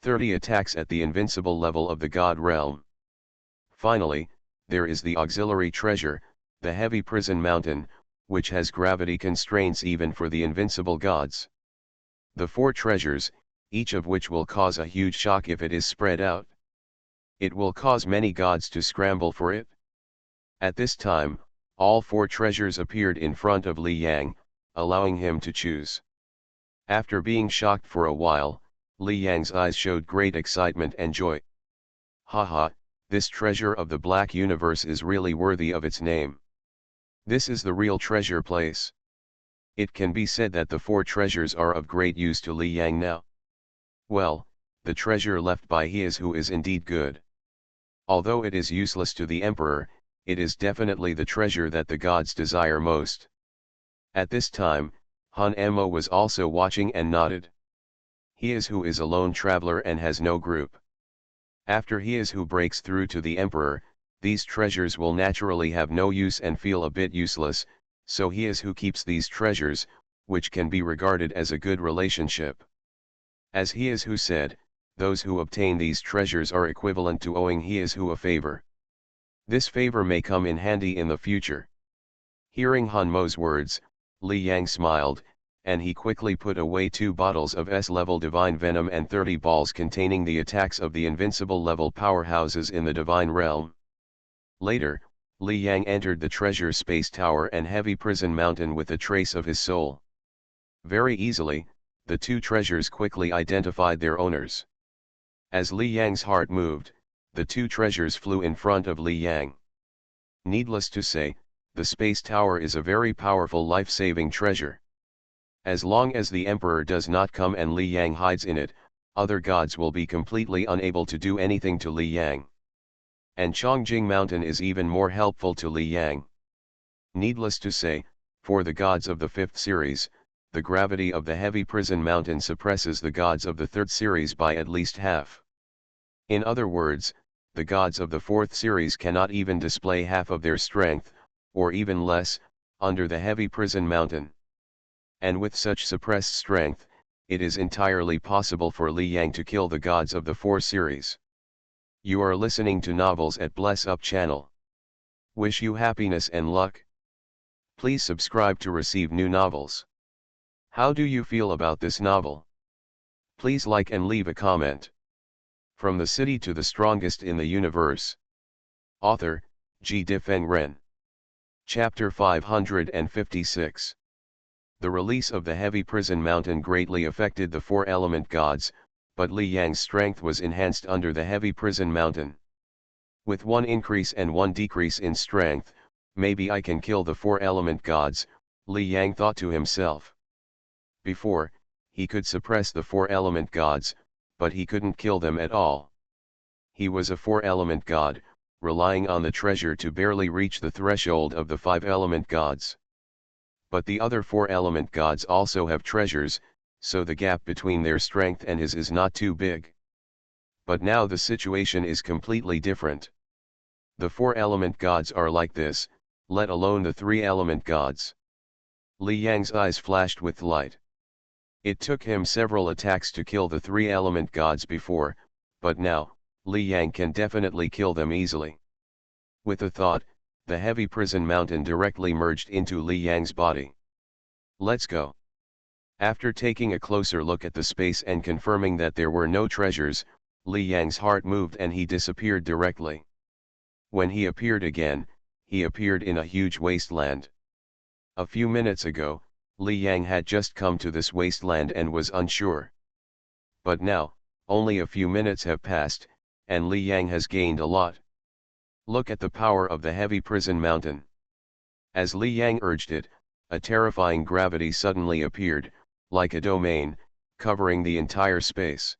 A: 30 attacks at the invincible level of the God realm. Finally, there is the auxiliary treasure, the heavy prison mountain, which has gravity constraints even for the invincible gods. The 4 treasures, each of which will cause a huge shock if it is spread out. It will cause many gods to scramble for it. At this time, all 4 treasures appeared in front of Li Yang, allowing him to choose. After being shocked for a while, Li Yang's eyes showed great excitement and joy. Haha, this treasure of the Black Universe is really worthy of its name. This is the real treasure place. It can be said that the 4 treasures are of great use to Li Yang now. Well, the treasure left by he is who is indeed good. Although it is useless to the Emperor, it is definitely the treasure that the gods desire most. At this time, Han Mo was also watching and nodded. He is who is a lone traveler and has no group. After he is who breaks through to the Emperor, these treasures will naturally have no use and feel a bit useless, so he is who keeps these treasures, which can be regarded as a good relationship. As he is who said, those who obtain these treasures are equivalent to owing he is who a favor. This favor may come in handy in the future. Hearing Han Mo's words, Li Yang smiled, and he quickly put away 2 bottles of S-level divine venom and 30 balls containing the attacks of the invincible level powerhouses in the divine realm. Later, Li Yang entered the treasure space tower and heavy prison mountain with a trace of his soul. Very easily, the 2 treasures quickly identified their owners. As Li Yang's heart moved, the 2 treasures flew in front of Li Yang. Needless to say, the space tower is a very powerful life-saving treasure. As long as the Emperor does not come and Li Yang hides in it, other gods will be completely unable to do anything to Li Yang. And Chongjing Mountain is even more helpful to Li Yang. Needless to say, for the gods of the 5th series, the gravity of the heavy prison mountain suppresses the gods of the 3rd series by at least half. In other words, the gods of the 4th series cannot even display half of their strength, or even less, under the heavy prison mountain. And with such suppressed strength, it is entirely possible for Li Yang to kill the gods of the 4 series. You are listening to Novels at Bless Up channel. Wish you happiness and luck. Please subscribe to receive new novels. How do you feel about this novel? Please like and leave a comment. From the City to the Strongest in the Universe. Author, G. Difeng Ren. Chapter 556. The release of the heavy prison mountain greatly affected the 4 element gods, but Li Yang's strength was enhanced under the heavy prison mountain. With 1 increase and 1 decrease in strength, maybe I can kill the 4 element gods, Li Yang thought to himself. Before, he could suppress the 4 element gods, but he couldn't kill them at all. He was a 4 element god, relying on the treasure to barely reach the threshold of the 5 element gods. But the other 4 element gods also have treasures, so the gap between their strength and his is not too big. But now the situation is completely different. The 4 element gods are like this, let alone the 3 element gods. Li Yang's eyes flashed with light. It took him several attacks to kill the 3 element gods before, but now, Li Yang can definitely kill them easily. With a thought, the heavy prison mountain directly merged into Li Yang's body. Let's go. After taking a closer look at the space and confirming that there were no treasures, Li Yang's heart moved and he disappeared directly. When he appeared again, he appeared in a huge wasteland. A few minutes ago, Li Yang had just come to this wasteland and was unsure. But now, only a few minutes have passed, and Li Yang has gained a lot. Look at the power of the heavy prison mountain. As Li Yang urged it, a terrifying gravity suddenly appeared, like a domain, covering the entire space.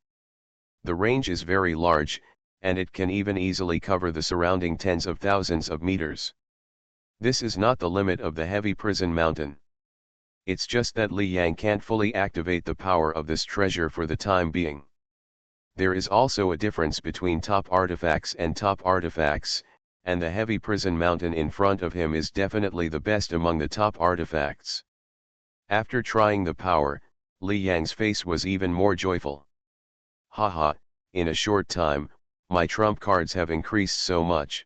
A: The range is very large, and it can even easily cover the surrounding tens of thousands of meters. This is not the limit of the heavy prison mountain. It's just that Li Yang can't fully activate the power of this treasure for the time being. There is also a difference between top artifacts and top artifacts, and the heavy prison mountain in front of him is definitely the best among the top artifacts. After trying the power, Li Yang's face was even more joyful. Haha, in a short time, my trump cards have increased so much.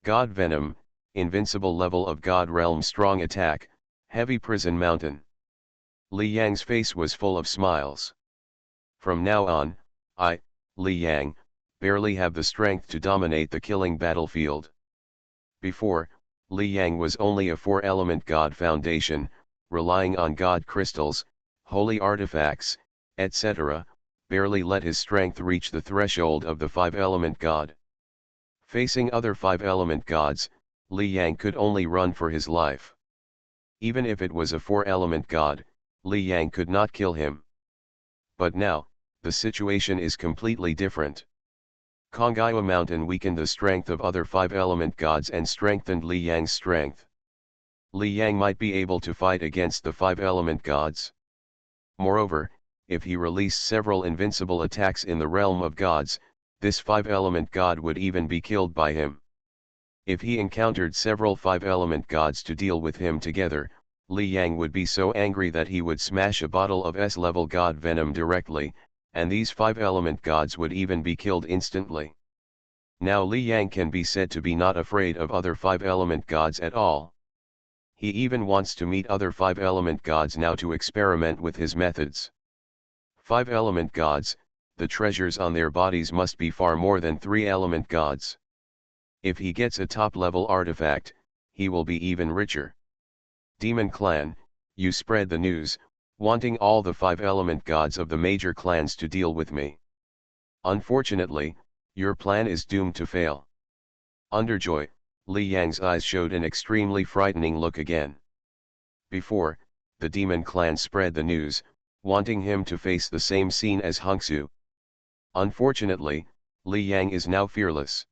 A: God Venom, invincible level of God Realm strong attack, heavy prison mountain. Li Yang's face was full of smiles. From now on, I, Li Yang, barely have the strength to dominate the killing battlefield. Before, Li Yang was only a 4-element God foundation, relying on God crystals, holy artifacts, etc., barely let his strength reach the threshold of the 5-element God. Facing other 5-element gods, Li Yang could only run for his life. Even if it was a 4-element God, Li Yang could not kill him. But now, the situation is completely different. Kongyua Mountain weakened the strength of other 5-element gods and strengthened Li Yang's strength. Li Yang might be able to fight against the 5-element gods. Moreover, if he released several invincible attacks in the realm of gods, this 5-element god would even be killed by him. If he encountered several 5-element gods to deal with him together, Li Yang would be so angry that he would smash a bottle of S-level god venom directly, and these 5-element gods would even be killed instantly. Now Li Yang can be said to be not afraid of other 5-element gods at all. He even wants to meet other 5-element gods now to experiment with his methods. 5-element gods, the treasures on their bodies must be far more than 3-element gods. If he gets a top-level artifact, he will be even richer. Demon Clan, you spread the news, wanting all the 5-element gods of the major clans to deal with me. Unfortunately, your plan is doomed to fail. Under joy, Li Yang's eyes showed an extremely frightening look again. Before, the Demon Clan spread the news, wanting him to face the same scene as Hongsu. Unfortunately, Li Yang is now fearless.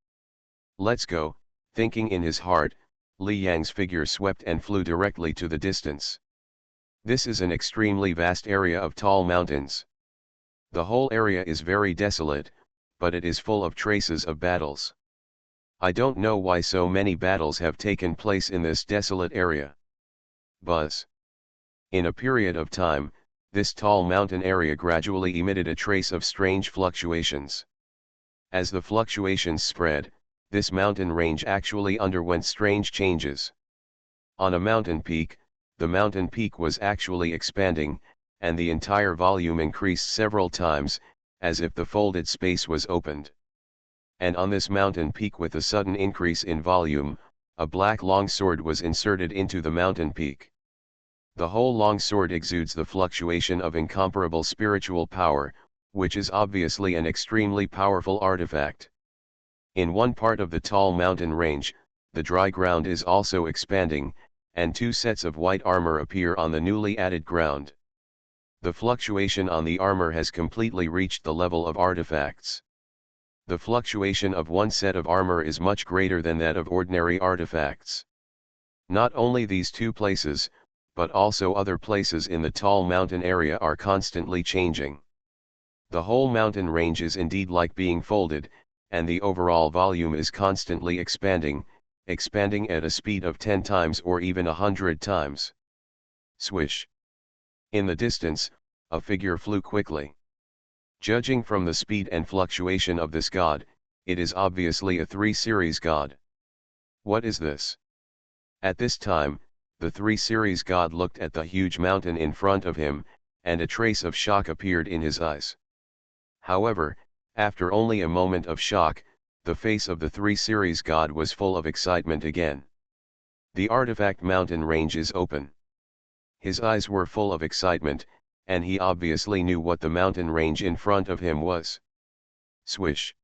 A: Let's go, thinking in his heart, Li Yang's figure swept and flew directly to the distance. This is an extremely vast area of tall mountains. The whole area is very desolate, but it is full of traces of battles. I don't know why so many battles have taken place in this desolate area. Buzz. In a period of time, this tall mountain area gradually emitted a trace of strange fluctuations. As the fluctuations spread, this mountain range actually underwent strange changes. On a mountain peak, the mountain peak was actually expanding, and the entire volume increased several times, as if the folded space was opened. And on this mountain peak with a sudden increase in volume, a black longsword was inserted into the mountain peak. The whole longsword exudes the fluctuation of incomparable spiritual power, which is obviously an extremely powerful artifact. In one part of the tall mountain range, the dry ground is also expanding, and 2 sets of white armor appear on the newly added ground. The fluctuation on the armor has completely reached the level of artifacts. The fluctuation of one set of armor is much greater than that of ordinary artifacts. Not only these 2 places, but also other places in the tall mountain area are constantly changing. The whole mountain range is indeed like being folded, and the overall volume is constantly expanding at a speed of 10 times or even 100 times. Swish. In the distance, a figure flew quickly. Judging from the speed and fluctuation of this god, it is obviously a 3-series god. What is this? At this time, the 3-series god looked at the huge mountain in front of him, and a trace of shock appeared in his eyes. However, after only a moment of shock, the face of the 3-series god was full of excitement again. The artifact mountain range is open. His eyes were full of excitement, and he obviously knew what the mountain range in front of him was. Swish.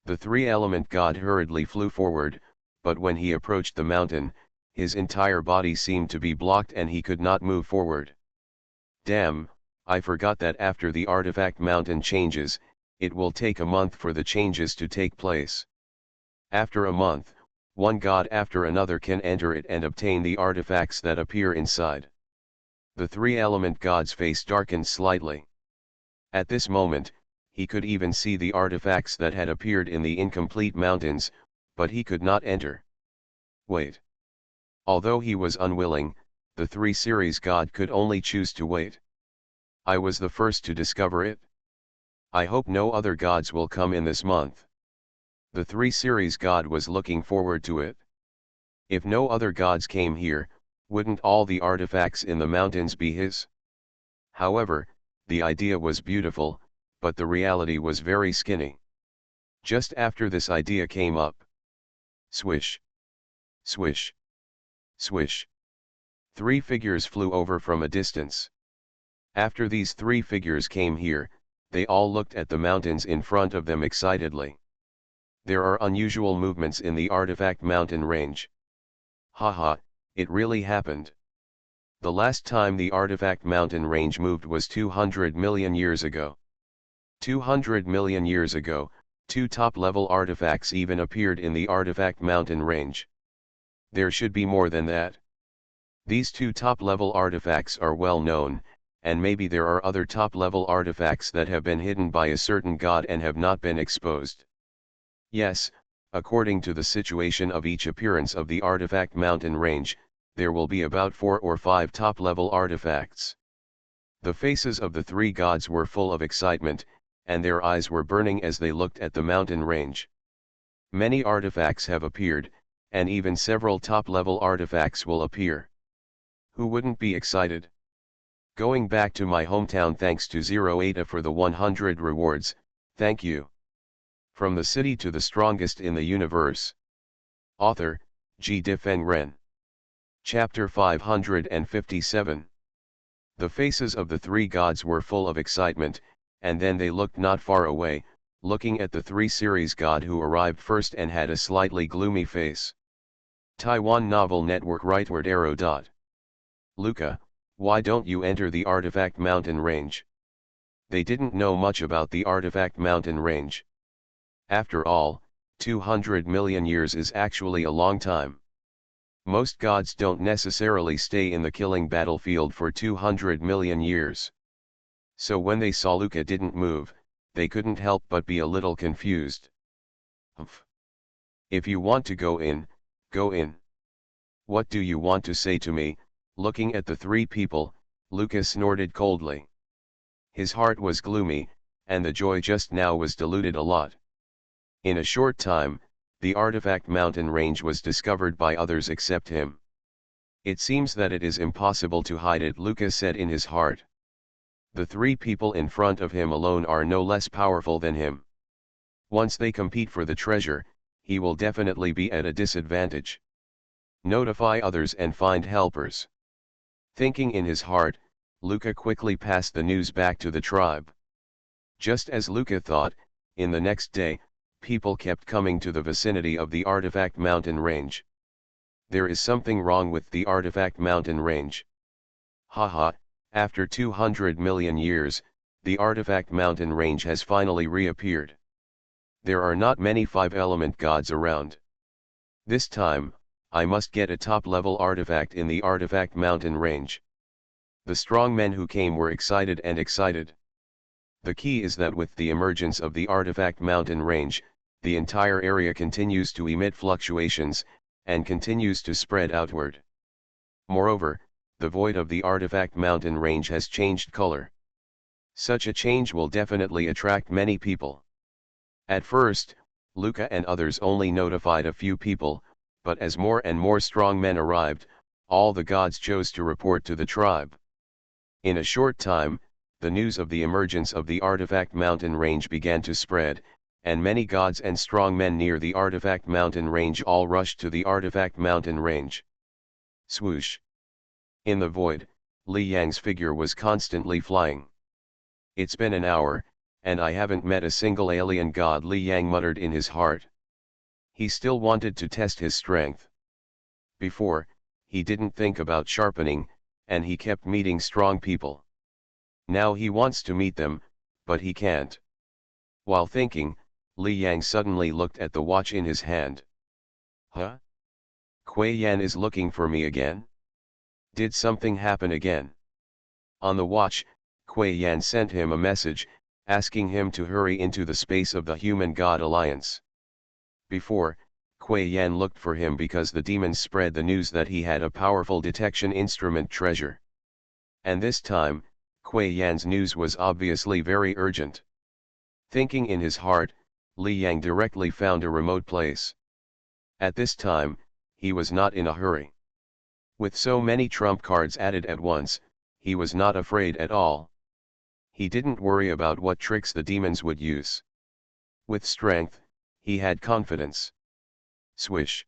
A: The 3-element god hurriedly flew forward, but when he approached the mountain, his entire body seemed to be blocked and he could not move forward. Damn, I forgot that after the artifact mountain changes, it will take a month for the changes to take place. After a month, one god after another can enter it and obtain the artifacts that appear inside. The 3-element god's face darkened slightly. At this moment, he could even see the artifacts that had appeared in the incomplete mountains, but he could not enter. Wait. Although he was unwilling, the 3 series god could only choose to wait. I was the first to discover it. I hope no other gods will come in this month. The 3 series god was looking forward to it. If no other gods came here, wouldn't all the artifacts in the mountains be his? However, the idea was beautiful, but the reality was very skinny. Just after this idea came up. Swish. Swish. Swish. 3 figures flew over from a distance. After these 3 figures came here, they all looked at the mountains in front of them excitedly. There are unusual movements in the artifact mountain range. Haha, it really happened. The last time the artifact mountain range moved was 200 million years ago. 200 million years ago, 2 top-level artifacts even appeared in the artifact mountain range. There should be more than that. These 2 top-level artifacts are well known, and maybe there are other top-level artifacts that have been hidden by a certain god and have not been exposed. Yes, according to the situation of each appearance of the artifact mountain range, there will be about 4 or 5 top-level artifacts. The faces of the 3 gods were full of excitement, and their eyes were burning as they looked at the mountain range. Many artifacts have appeared, and even several top-level artifacts will appear. Who wouldn't be excited? Going back to my hometown thanks to Zero Eta for the 100 rewards, thank you. From the city to the strongest in the universe. Author, G. Difeng Ren. Chapter 557. The faces of the 3 gods were full of excitement, and then they looked not far away, looking at the 3 series god who arrived first and had a slightly gloomy face. Taiwan Novel Network Rightward Arrow. Luca, why don't you enter the artifact mountain range? They didn't know much about the artifact mountain range. After all, 200 million years is actually a long time. Most gods don't necessarily stay in the killing battlefield for 200 million years. So when they saw Luca didn't move, they couldn't help but be a little confused. Humph. If you want to go in, go in. What do you want to say to me? Looking at the 3 people, Luca snorted coldly. His heart was gloomy, and the joy just now was diluted a lot. In a short time, the artifact mountain range was discovered by others except him. It seems that it is impossible to hide it, Luca said in his heart. The 3 people in front of him alone are no less powerful than him. Once they compete for the treasure, he will definitely be at a disadvantage. Notify others and find helpers. Thinking in his heart, Luca quickly passed the news back to the tribe. Just as Luca thought, in the next day, people kept coming to the vicinity of the artifact mountain range. There is something wrong with the artifact mountain range. Haha, after 200 million years, the artifact mountain range has finally reappeared. There are not many 5-element gods around. This time, I must get a top-level artifact in the artifact mountain range. The strong men who came were excited and excited. The key is that with the emergence of the artifact mountain range, the entire area continues to emit fluctuations, and continues to spread outward. Moreover, the void of the artifact mountain range has changed color. Such a change will definitely attract many people. At first, Luca and others only notified a few people, but as more and more strong men arrived, all the gods chose to report to the tribe. In a short time, the news of the emergence of the artifact mountain range began to spread, and many gods and strong men near the artifact mountain range all rushed to the artifact mountain range. Swoosh! In the void, Li Yang's figure was constantly flying. It's been an hour, and I haven't met a single alien god, Li Yang muttered in his heart. He still wanted to test his strength. Before, he didn't think about sharpening, and he kept meeting strong people. Now he wants to meet them, but he can't. While thinking, Li Yang suddenly looked at the watch in his hand. Huh? Kuei Yan is looking for me again? Did something happen again? On the watch, Kuei Yan sent him a message, asking him to hurry into the space of the Human God Alliance. Before, Kuei Yan looked for him because the demons spread the news that he had a powerful detection instrument treasure. And this time, Kuei Yan's news was obviously very urgent. Thinking in his heart, Li Yang directly found a remote place. At this time, he was not in a hurry. With so many trump cards added at once, he was not afraid at all. He didn't worry about what tricks the demons would use. With strength, he had confidence. Swish.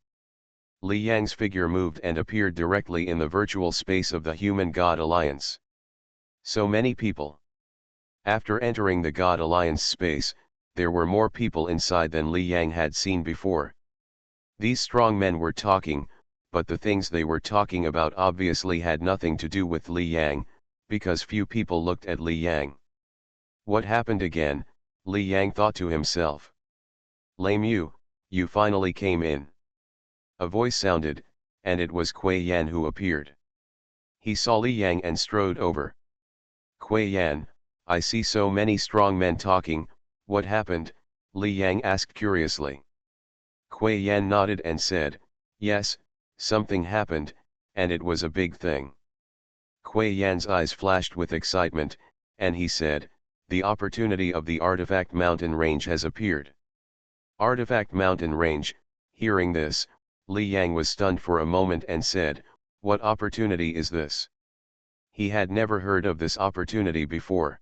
A: Li Yang's figure moved and appeared directly in the virtual space of the Human God Alliance. So many people. After entering the God Alliance space, there were more people inside than Li Yang had seen before. These strong men were talking, but the things they were talking about obviously had nothing to do with Li Yang, because few people looked at Li Yang. What happened again? Li Yang thought to himself. Lame you finally came in. A voice sounded, and it was Kuei Yan who appeared. He saw Li Yang and strode over. Kuei Yan, I see so many strong men talking, what happened? Li Yang asked curiously. Kuei Yan nodded and said, yes, something happened, and it was a big thing. Kuei Yan's eyes flashed with excitement, and he said, the opportunity of the Artifact Mountain Range has appeared. Artifact Mountain Range. Hearing this, Li Yang was stunned for a moment and said, what opportunity is this? He had never heard of this opportunity before.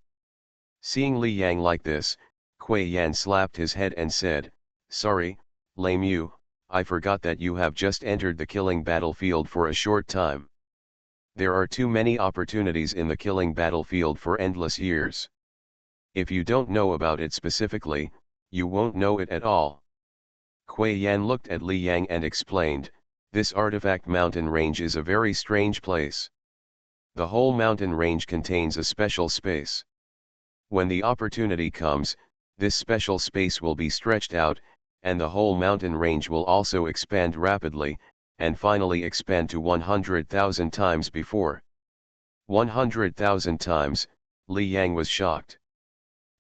A: Seeing Li Yang like this, Kuei Yan slapped his head and said, sorry, lame you, I forgot that you have just entered the killing battlefield for a short time. There are too many opportunities in the killing battlefield for endless years. If you don't know about it specifically, you won't know it at all. Kuei Yan looked at Li Yang and explained, this Artifact Mountain Range is a very strange place. The whole mountain range contains a special space. When the opportunity comes, this special space will be stretched out, and the whole mountain range will also expand rapidly, and finally expand to 100,000 times before. 100,000 times, Li Yang was shocked.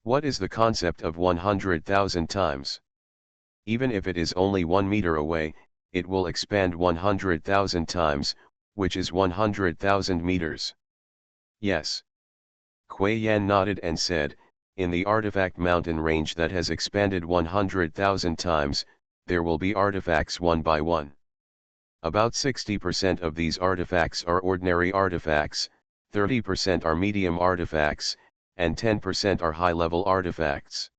A: What is the concept of 100,000 times? Even if it is only 1 meter away, it will expand 100,000 times, which is 100,000 meters. Yes. Kuei Yan nodded and said, in the Artifact Mountain Range that has expanded 100,000 times, there will be artifacts one by one. About 60% of these artifacts are ordinary artifacts, 30% are medium artifacts, and 10% are high-level artifacts.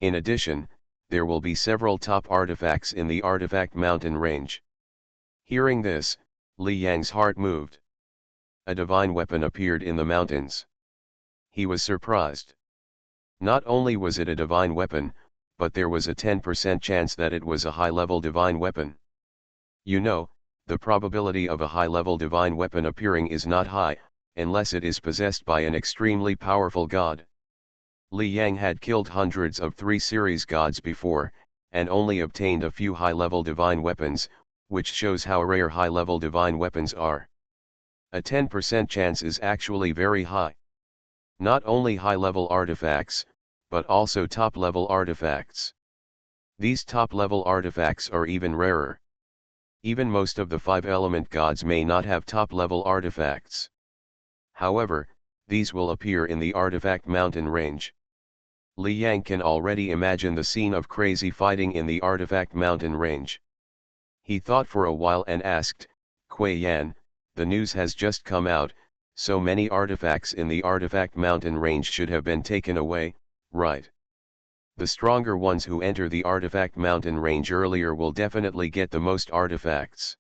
A: In addition, there will be several top artifacts in the Artifact Mountain Range. Hearing this, Li Yang's heart moved. A divine weapon appeared in the mountains. He was surprised. Not only was it a divine weapon, but there was a 10% chance that it was a high-level divine weapon. You know, the probability of a high-level divine weapon appearing is not high, unless it is possessed by an extremely powerful god. Li Yang had killed hundreds of 3 series gods before, and only obtained a few high-level divine weapons, which shows how rare high-level divine weapons are. A 10% chance is actually very high. Not only high-level artifacts, but also top-level artifacts. These top-level artifacts are even rarer. Even most of the 5-element gods may not have top-level artifacts. However, these will appear in the Artifact Mountain Range. Li Yang can already imagine the scene of crazy fighting in the Artifact Mountain Range. He thought for a while and asked, Kuei Yan, the news has just come out, so many artifacts in the Artifact Mountain Range should have been taken away, right? The stronger ones who enter the Artifact Mountain Range earlier will definitely get the most artifacts.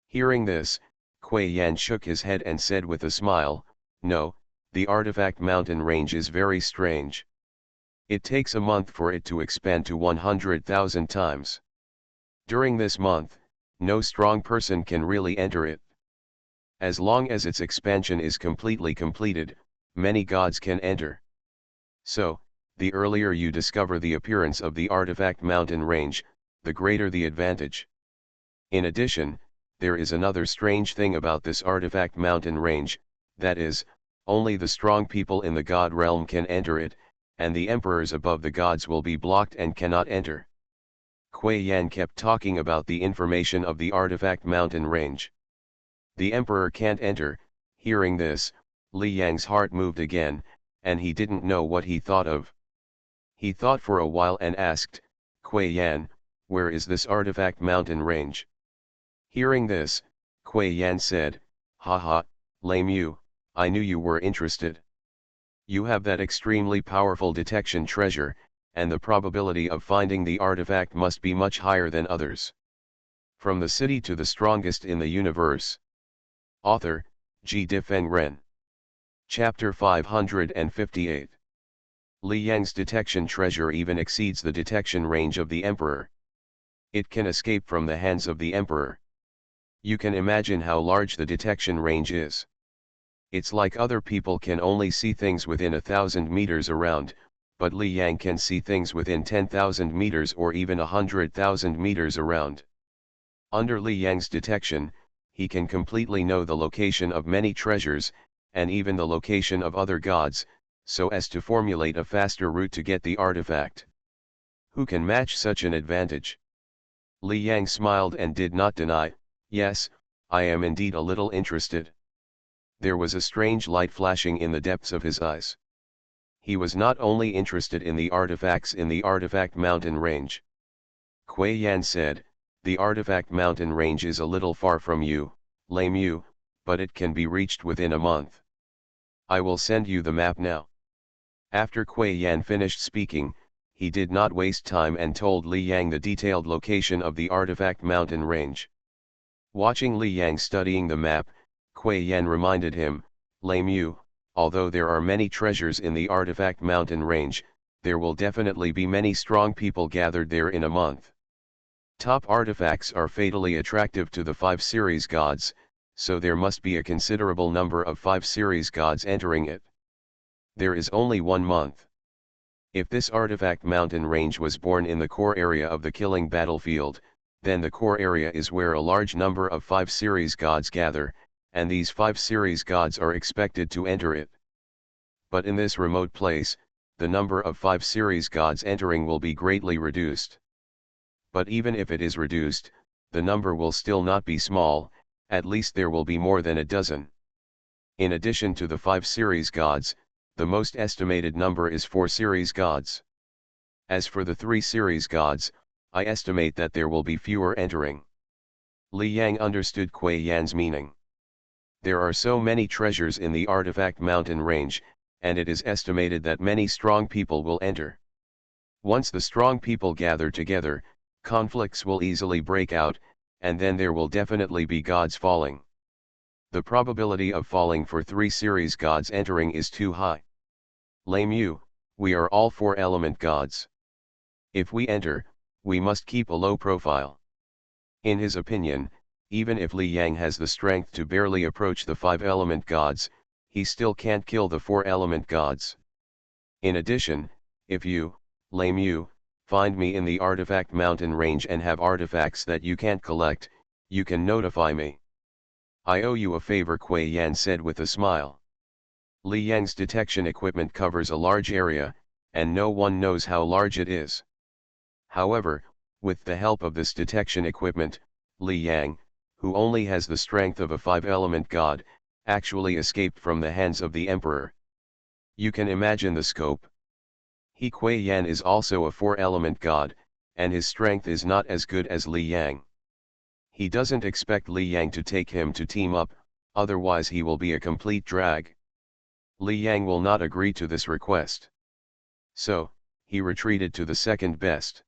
A: Hearing this, Kuei Yan shook his head and said with a smile, no, the Artifact Mountain Range is very strange. It takes a month for it to expand to 100,000 times. During this month, no strong person can really enter it. As long as its expansion is completely completed, many gods can enter. So, the earlier you discover the appearance of the Artifact Mountain Range, the greater the advantage. In addition, there is another strange thing about this Artifact Mountain Range, that is, only the strong people in the God realm can enter it, and the emperors above the gods will be blocked and cannot enter. Kuei Yan kept talking about the information of the artifact mountain range. The emperor can't enter. Hearing this, Li Yang's heart moved again, and he didn't know what he thought of. He thought for a while and asked, Kuei Yan, where is this artifact mountain range? Hearing this, Kuei Yan said, haha, lame you, I knew you were interested. You have that extremely powerful detection treasure, and the probability of finding the artifact must be much higher than others. From the city to the strongest in the universe. Author, G. Difeng Ren. Chapter 558. Li Yang's detection treasure even exceeds the detection range of the Emperor. It can escape from the hands of the Emperor. You can imagine how large the detection range is. It's like other people can only see things within 1,000 meters around, but Li Yang can see things within 10,000 meters or even 100,000 meters around. Under Li Yang's detection, he can completely know the location of many treasures, and even the location of other gods, so as to formulate a faster route to get the artifact. Who can match such an advantage? Li Yang smiled and did not deny, yes, I am indeed a little interested. There was a strange light flashing in the depths of his eyes. He was not only interested in the artifacts in the artifact mountain range. Kuei Yan said, the artifact mountain range is a little far from you, lame you, but it can be reached within a month. I will send you the map now. After Kuei Yan finished speaking, he did not waste time and told Li Yang the detailed location of the artifact mountain range. Watching Li Yang studying the map, Kuei Yan reminded him, lame you, although there are many treasures in the artifact mountain range, there will definitely be many strong people gathered there in a month. Top artifacts are fatally attractive to the 5 series gods, so there must be a considerable number of 5 series gods entering it. There is only 1 month. If this artifact mountain range was born in the core area of the killing battlefield, then the core area is where a large number of 5 series gods gather, and these 5 series gods are expected to enter it. But in this remote place, the number of 5 series gods entering will be greatly reduced. But even if it is reduced, the number will still not be small, at least there will be more than a dozen. In addition to the 5 series gods, the most estimated number is 4 series gods. As for the 3 series gods, I estimate that there will be fewer entering. Li Yang understood Kuei Yan's meaning. There are so many treasures in the artifact mountain range, and it is estimated that many strong people will enter. Once the strong people gather together, conflicts will easily break out, and then there will definitely be gods falling. The probability of falling for 3 series gods entering is too high. Lame you, we are all 4 element gods. If we enter, we must keep a low profile. In his opinion, even if Li Yang has the strength to barely approach the 5 element gods, he still can't kill the 4 element gods. In addition, if you, lame you, find me in the artifact mountain range and have artifacts that you can't collect, you can notify me. I owe you a favor, Kuei Yan said with a smile. Li Yang's detection equipment covers a large area, and no one knows how large it is. However, with the help of this detection equipment, Li Yang, who only has the strength of a 5-element god, actually escaped from the hands of the Emperor. You can imagine the scope. Kuei Yan is also a 4-element god, and his strength is not as good as Li Yang. He doesn't expect Li Yang to take him to team up, otherwise he will be a complete drag. Li Yang will not agree to this request. So, he retreated to the second best.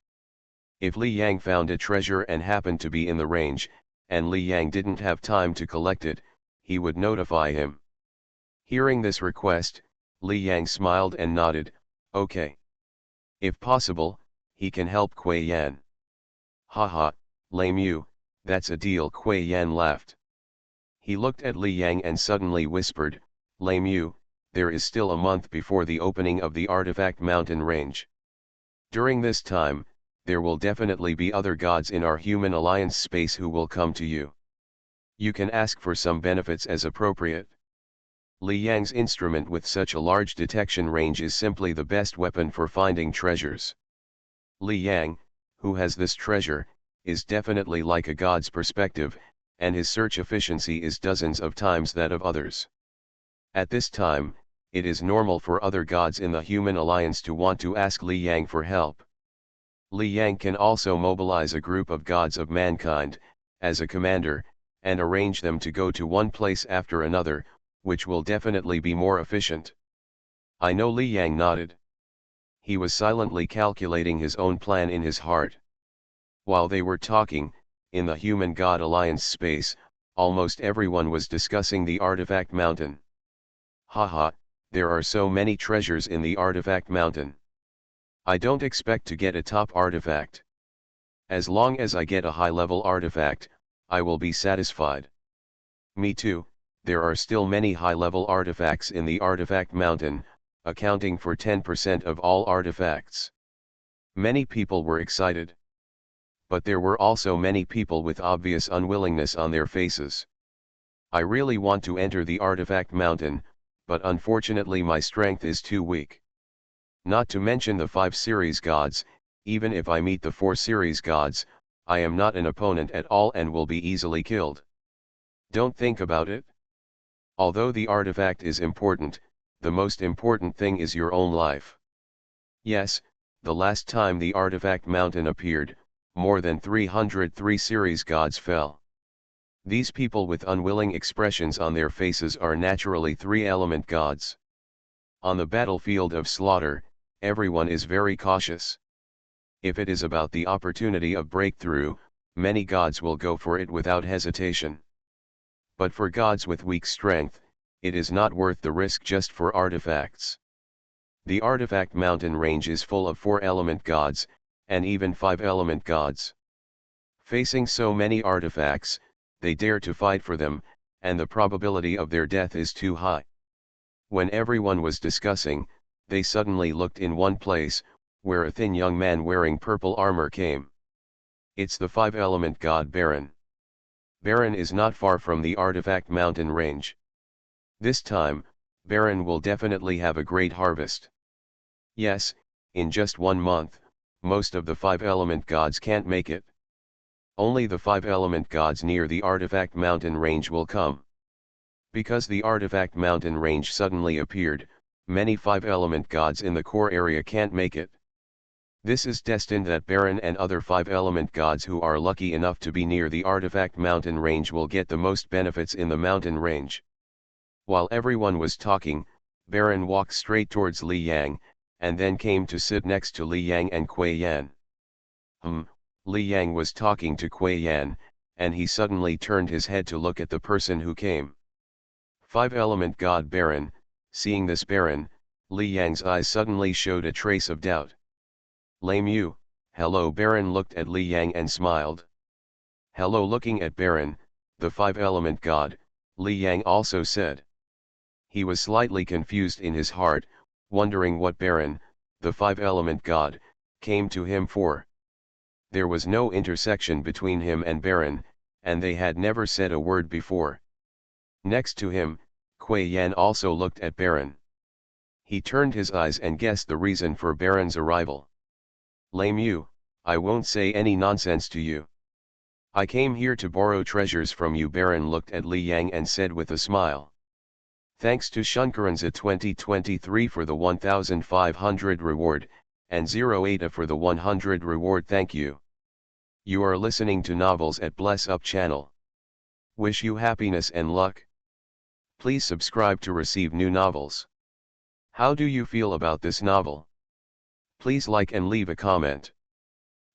A: If Li Yang found a treasure and happened to be in the range, and Li Yang didn't have time to collect it, he would notify him. Hearing this request, Li Yang smiled and nodded, okay. If possible, he can help Kuei Yan. Haha, lame you, that's a deal, Kuei Yan laughed. He looked at Li Yang and suddenly whispered, lame you, there is still a month before the opening of the artifact mountain range. During this time, there will definitely be other gods in our human alliance space who will come to you. You can ask for some benefits as appropriate. Li Yang's instrument with such a large detection range is simply the best weapon for finding treasures. Li Yang, who has this treasure, is definitely like a god's perspective, and his search efficiency is dozens of times that of others. At this time, it is normal for other gods in the human alliance to want to ask Li Yang for help. Li Yang can also mobilize a group of gods of mankind, as a commander, and arrange them to go to one place after another, which will definitely be more efficient. I know Li Yang nodded. He was silently calculating his own plan in his heart. While they were talking, in the Human God Alliance space, almost everyone was discussing the Artifact Mountain. Haha, there are so many treasures in the Artifact Mountain. I don't expect to get a top artifact. As long as I get a high-level artifact, I will be satisfied. Me too, there are still many high-level artifacts in the Artifact Mountain, accounting for 10% of all artifacts. Many people were excited. But there were also many people with obvious unwillingness on their faces. I really want to enter the Artifact Mountain, but unfortunately my strength is too weak. Not to mention the 5 series gods, even if I meet the 4 series gods, I am not an opponent at all and will be easily killed. Don't think about it. Although the artifact is important, the most important thing is your own life. Yes, the last time the Artifact Mountain appeared, more than 303 series gods fell. These people with unwilling expressions on their faces are naturally 3-element gods. On the battlefield of slaughter, everyone is very cautious. If it is about the opportunity of breakthrough, many gods will go for it without hesitation. But for gods with weak strength, it is not worth the risk just for artifacts. The Artifact Mountain range is full of 4-element gods, and even 5-element gods. Facing so many artifacts, they dare to fight for them, and the probability of their death is too high. When everyone was discussing, they suddenly looked in one place, where a thin young man wearing purple armor came. It's the 5-element god Baron. Baron is not far from the Artifact Mountain range. This time, Baron will definitely have a great harvest. Yes, in just 1 month, most of the 5-element gods can't make it. Only the 5-element gods near the Artifact Mountain range will come. Because the Artifact Mountain range suddenly appeared, many 5-element gods in the core area can't make it. This is destined that Baron and other 5-element gods who are lucky enough to be near the Artifact Mountain range will get the most benefits in the mountain range. While everyone was talking, Baron walked straight towards Li Yang, and then came to sit next to Li Yang and Kuei Yan. Li Yang was talking to Kuei Yan, and he suddenly turned his head to look at the person who came. 5-element god Baron. Seeing this Baron, Li Yang's eyes suddenly showed a trace of doubt. Lame you, hello. Baron looked at Li Yang and smiled. Hello. Looking at Baron, the 5-element god, Li Yang also said. He was slightly confused in his heart, wondering what Baron, the 5-element god, came to him for. There was no intersection between him and Baron, and they had never said a word before. Next to him, Kuei Yan also looked at Baron. He turned his eyes and guessed the reason for Baron's arrival. Lame you, I won't say any nonsense to you. I came here to borrow treasures from you. Baron looked at Li Yang and said with a smile. Thanks to Shunkaranza 2023 for the 1500 reward, and 08 for the 100 reward. Thank you. You are listening to Novels at Bless Up channel. Wish you happiness and luck. Please subscribe to receive new novels. How do you feel about this novel? Please like and leave a comment.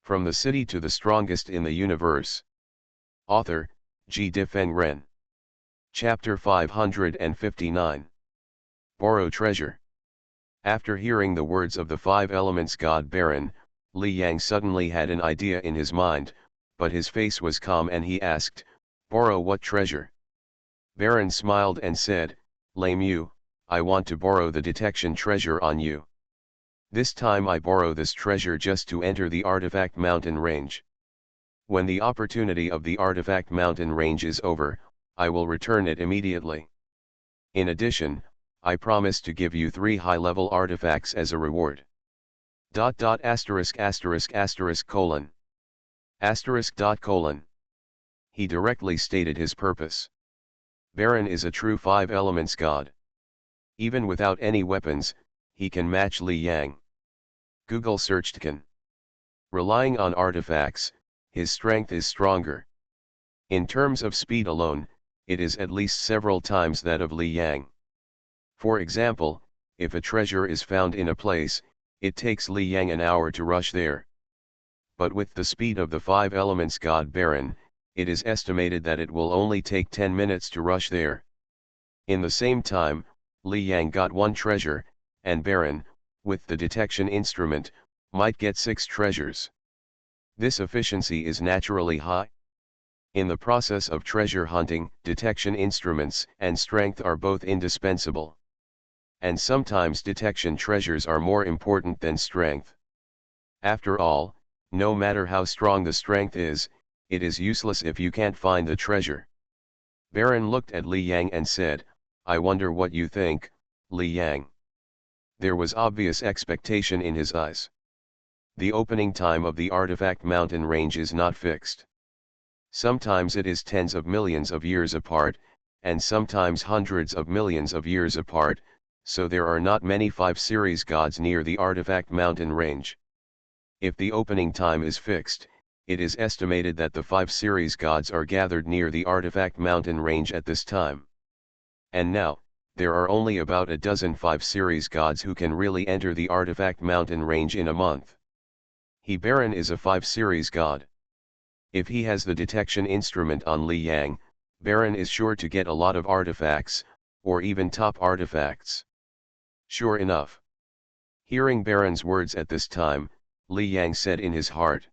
A: From the City to the Strongest in the Universe. Author, G. Difeng Ren. Chapter 559. Borrow Treasure. After hearing the words of the 5 elements god Baron, Li Yang suddenly had an idea in his mind, but his face was calm and he asked, borrow what treasure? Baron smiled and said, lame you, I want to borrow the detection treasure on you. This time I borrow this treasure just to enter the Artifact Mountain range. When the opportunity of the Artifact Mountain range is over, I will return it immediately. In addition, I promise to give you 3 high-level artifacts as a reward. ******:** Asterisk dot colon. He directly stated his purpose. Baron is a true 5 elements god. Even without any weapons, he can match Li Yang. Google searched can. Relying on artifacts, his strength is stronger. In terms of speed alone, it is at least several times that of Li Yang. For example, if a treasure is found in a place, it takes Li Yang an hour to rush there. But with the speed of the 5 elements god Baron, it is estimated that it will only take 10 minutes to rush there. In the same time, Li Yang got 1 treasure, and Baron, with the detection instrument, might get 6 treasures. This efficiency is naturally high. In the process of treasure hunting, detection instruments and strength are both indispensable. And sometimes detection treasures are more important than strength. After all, no matter how strong the strength is, it is useless if you can't find the treasure. Baron looked at Li Yang and said, "I wonder what you think, Li Yang." There was obvious expectation in his eyes. The opening time of the artifact mountain range is not fixed. Sometimes it is tens of millions of years apart, and sometimes hundreds of millions of years apart, so there are not many 5 series gods near the artifact mountain range. If the opening time is fixed, it is estimated that the 5 series gods are gathered near the artifact mountain range at this time. And now, there are only about a dozen 5 series gods who can really enter the artifact mountain range in a month. Baron is a 5 series god. If he has the detection instrument on Li Yang, Baron is sure to get a lot of artifacts, or even top artifacts. Sure enough. Hearing Baron's words at this time, Li Yang said in his heart.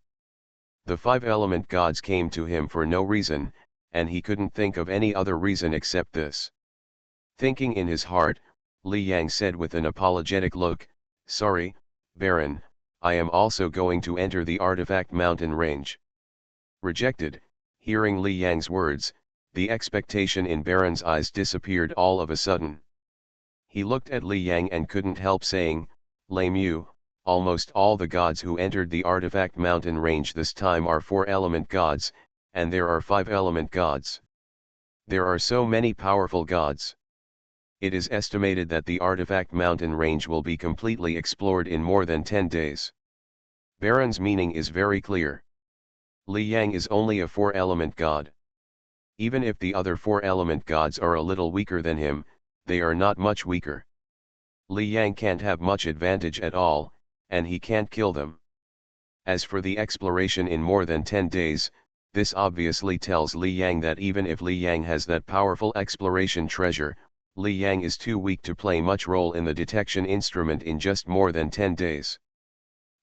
A: The 5 element gods came to him for no reason, and he couldn't think of any other reason except this. Thinking in his heart, Li Yang said with an apologetic look, "Sorry, Baron, I am also going to enter the artifact mountain range." Rejected. Hearing Li Yang's words, the expectation in Baron's eyes disappeared all of a sudden. He looked at Li Yang and couldn't help saying, "Lame you, almost all the gods who entered the artifact mountain range this time are 4 element gods, and there are 5 element gods. There are so many powerful gods. It is estimated that the artifact mountain range will be completely explored in more than 10 days. Baron's meaning is very clear. Li Yang is only a 4 element god. Even if the other 4 element gods are a little weaker than him, they are not much weaker. Li Yang can't have much advantage at all, and he can't kill them. As for the exploration in more than 10 days, this obviously tells Li Yang that even if Li Yang has that powerful exploration treasure, Li Yang is too weak to play much role in the detection instrument in just more than 10 days.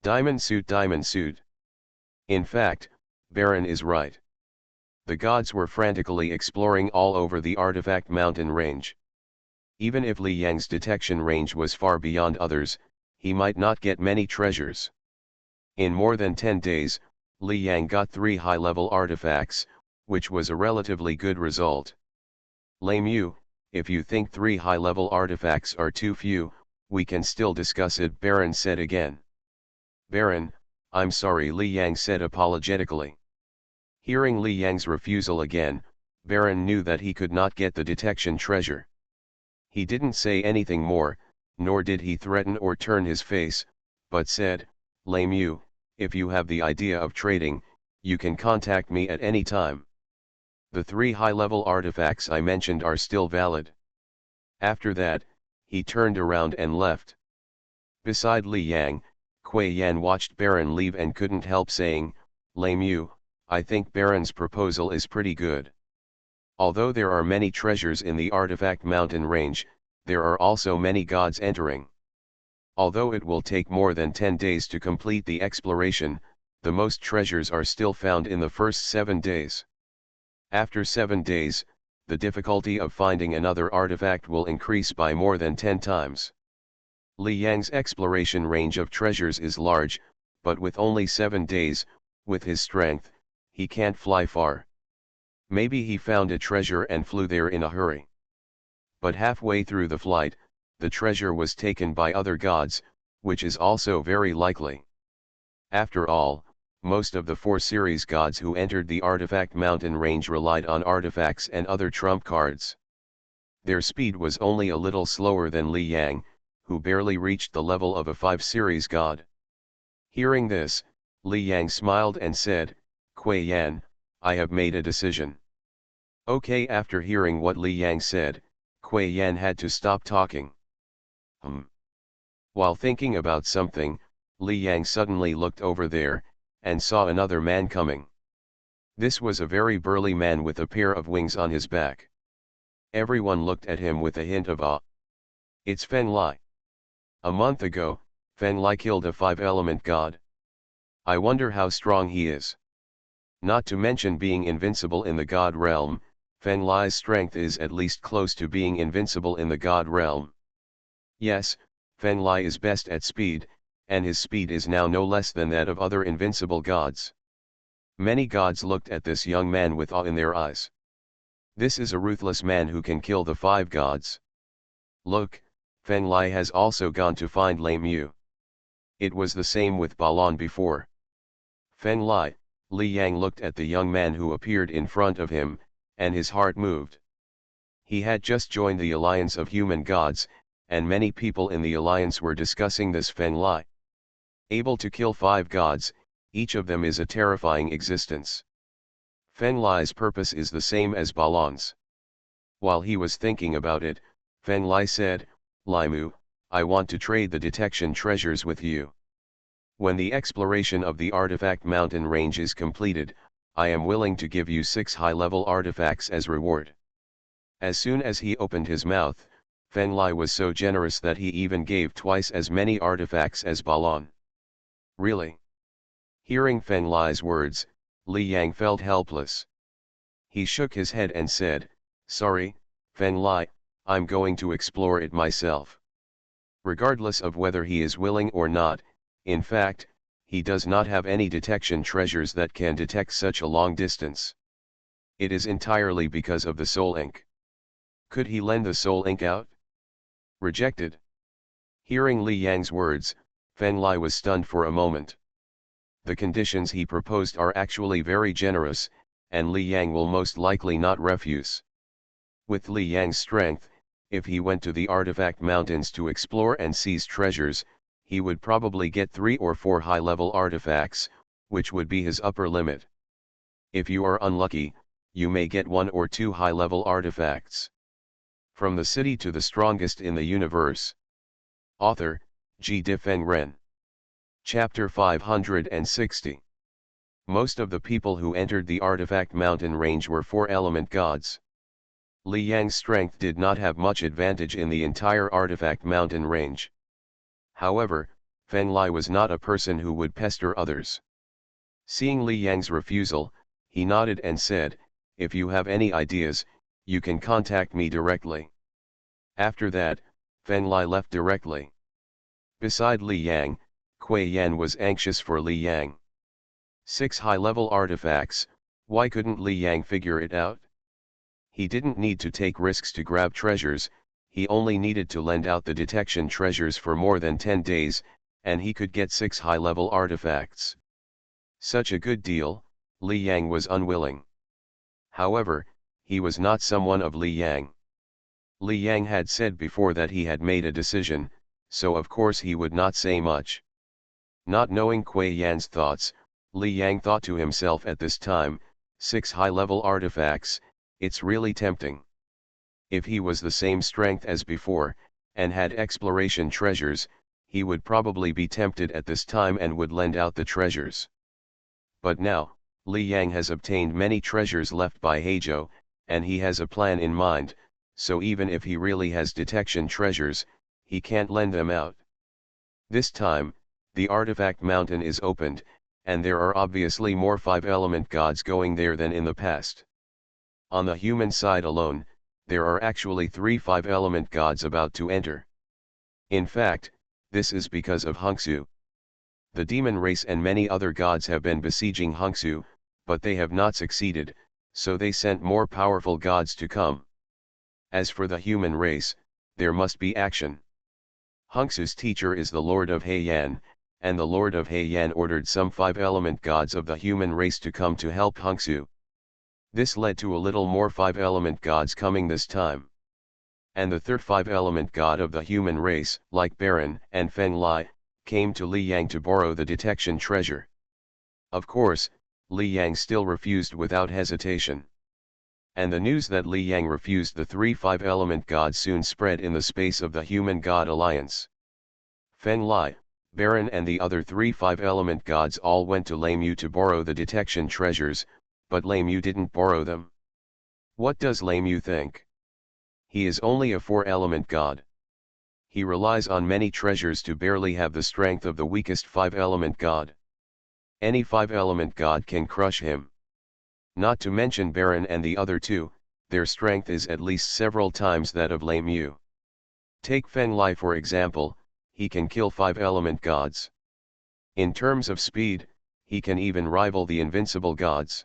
A: Diamond suit, diamond suit. In fact, Baron is right. The gods were frantically exploring all over the artifact mountain range. Even if Li Yang's detection range was far beyond others, he might not get many treasures. In more than 10 days, Li Yang got 3 high-level artifacts, which was a relatively good result. Lame you, if you think 3 high-level artifacts are too few, we can still discuss it, Baron said again. Baron, I'm sorry, Li Yang said apologetically. Hearing Li Yang's refusal again, Baron knew that he could not get the detection treasure. He didn't say anything more, nor did he threaten or turn his face, but said, "Lame you, if you have the idea of trading, you can contact me at any time. The 3 high-level artifacts I mentioned are still valid." After that, he turned around and left. Beside Li Yang, Kuei Yan watched Baron leave and couldn't help saying, "Lame you, I think Baron's proposal is pretty good. Although there are many treasures in the artifact mountain range, there are also many gods entering. Although it will take more than 10 days to complete the exploration, the most treasures are still found in the first 7 days. After 7 days, the difficulty of finding another artifact will increase by more than 10 times. Li Yang's exploration range of treasures is large, but with only 7 days, with his strength, he can't fly far. Maybe he found a treasure and flew there in a hurry. But halfway through the flight, the treasure was taken by other gods, which is also very likely. After all, most of the 4 series gods who entered the artifact mountain range relied on artifacts and other trump cards. Their speed was only a little slower than Li Yang, who barely reached the level of a 5 series god. Hearing this, Li Yang smiled and said, "Kuei Yan, I have made a decision." Okay, after hearing what Li Yang said, Kuei Yan had to stop talking. While thinking about something, Li Yang suddenly looked over there, and saw another man coming. This was a very burly man with a pair of wings on his back. Everyone looked at him with a hint of awe. It's Fen Lai. A month ago, Fen Lai killed a 5-element god. I wonder how strong he is. Not to mention being invincible in the god realm, Fen Lai's strength is at least close to being invincible in the god realm. Yes, Fen Lai is best at speed, and his speed is now no less than that of other invincible gods. Many gods looked at this young man with awe in their eyes. This is a ruthless man who can kill the 5 gods. Look, Fen Lai has also gone to find Lei Mu. It was the same with Balan before. Fen Lai, Li Yang looked at the young man who appeared in front of him, and his heart moved. He had just joined the alliance of human gods, and many people in the alliance were discussing this Fen Lai. Able to kill 5 gods, each of them is a terrifying existence. Fen Lai's purpose is the same as Balan's. While he was thinking about it, Fen Lai said, "Lai Mu, I want to trade the detection treasures with you. When the exploration of the artifact mountain range is completed, I am willing to give you 6 high-level artifacts as reward." As soon as he opened his mouth, Fen Lai was so generous that he even gave twice as many artifacts as Balan. Really? Hearing Fen Lai's words, Li Yang felt helpless. He shook his head and said, "Sorry, Fen Lai, I'm going to explore it myself." Regardless of whether he is willing or not, in fact, he does not have any detection treasures that can detect such a long distance. It is entirely because of the soul ink. Could he lend the soul ink out? Rejected. Hearing Li Yang's words, Fen Lai was stunned for a moment. The conditions he proposed are actually very generous, and Li Yang will most likely not refuse. With Li Yang's strength, if he went to the artifact mountains to explore and seize treasures, he would probably get 3 or 4 high-level artifacts, which would be his upper limit. If you are unlucky, you may get 1 or 2 high-level artifacts. From the city to the strongest in the universe. Author, G. Difeng Ren. Chapter 560. Most of the people who entered the artifact mountain range were 4-element gods. Li Yang's strength did not have much advantage in the entire artifact mountain range. However, Fen Lai was not a person who would pester others. Seeing Li Yang's refusal, he nodded and said, "If you have any ideas, you can contact me directly." After that, Fen Lai left directly. Beside Li Yang, Kuei Yan was anxious for Li Yang. 6 high-level artifacts, why couldn't Li Yang figure it out? He didn't need to take risks to grab treasures, he only needed to lend out the detection treasures for more than 10 days, and he could get 6 high-level artifacts. Such a good deal, Li Yang was unwilling. However, he was not someone of Li Yang. Li Yang had said before that he had made a decision, so of course he would not say much. Not knowing Kuei Yan's thoughts, Li Yang thought to himself at this time, 6 high-level artifacts, it's really tempting. If he was the same strength as before, and had exploration treasures, he would probably be tempted at this time and would lend out the treasures. But now, Li Yang has obtained many treasures left by Heizhou, and he has a plan in mind, so even if he really has detection treasures, he can't lend them out. This time, the artifact mountain is opened, and there are obviously more 5-element gods going there than in the past. On the human side alone, there are actually 3 5-element gods about to enter. In fact, this is because of Hongsu. The demon race and many other gods have been besieging Hongsu, but they have not succeeded, so they sent more powerful gods to come. As for the human race, there must be action. Hongsu's teacher is the Lord of Heian, and the Lord of Heian ordered some 5-element gods of the human race to come to help Hongsu. This led to a little more 5-element gods coming this time. And the third 5-element god of the human race, like Baron and Feng Lai, came to Li Yang to borrow the detection treasure. Of course, Li Yang still refused without hesitation. And the news that Li Yang refused the 3 5-element gods soon spread in the space of the Human God Alliance. Feng Lai, Baron and the other 3 5-element gods all went to Lei Mu to borrow the detection treasures, but Lei Mu didn't borrow them. What does Lei Mu think? He is only a 4-element god. He relies on many treasures to barely have the strength of the weakest 5-element god. Any 5-element god can crush him. Not to mention Baron and the other 2, their strength is at least several times that of Lei Mu. Take Feng Lai for example, he can kill 5-element gods. In terms of speed, he can even rival the invincible gods.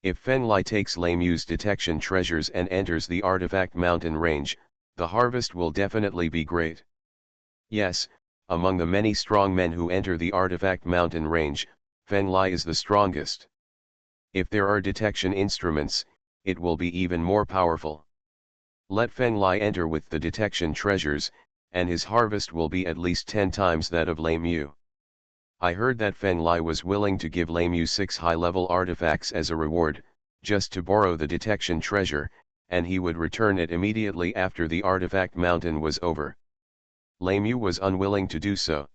A: If Feng Lai takes Lei Mu's detection treasures and enters the artifact mountain range, the harvest will definitely be great. Yes, among the many strong men who enter the artifact mountain range, Feng Lai is the strongest. If there are detection instruments, it will be even more powerful. Let Feng Lai enter with the detection treasures, and his harvest will be at least 10 times that of Lei Mu. I heard that Feng Lai was willing to give Lei Mu 6 high-level artifacts as a reward, just to borrow the detection treasure, and he would return it immediately after the artifact mountain was over. Lei Mu was unwilling to do so.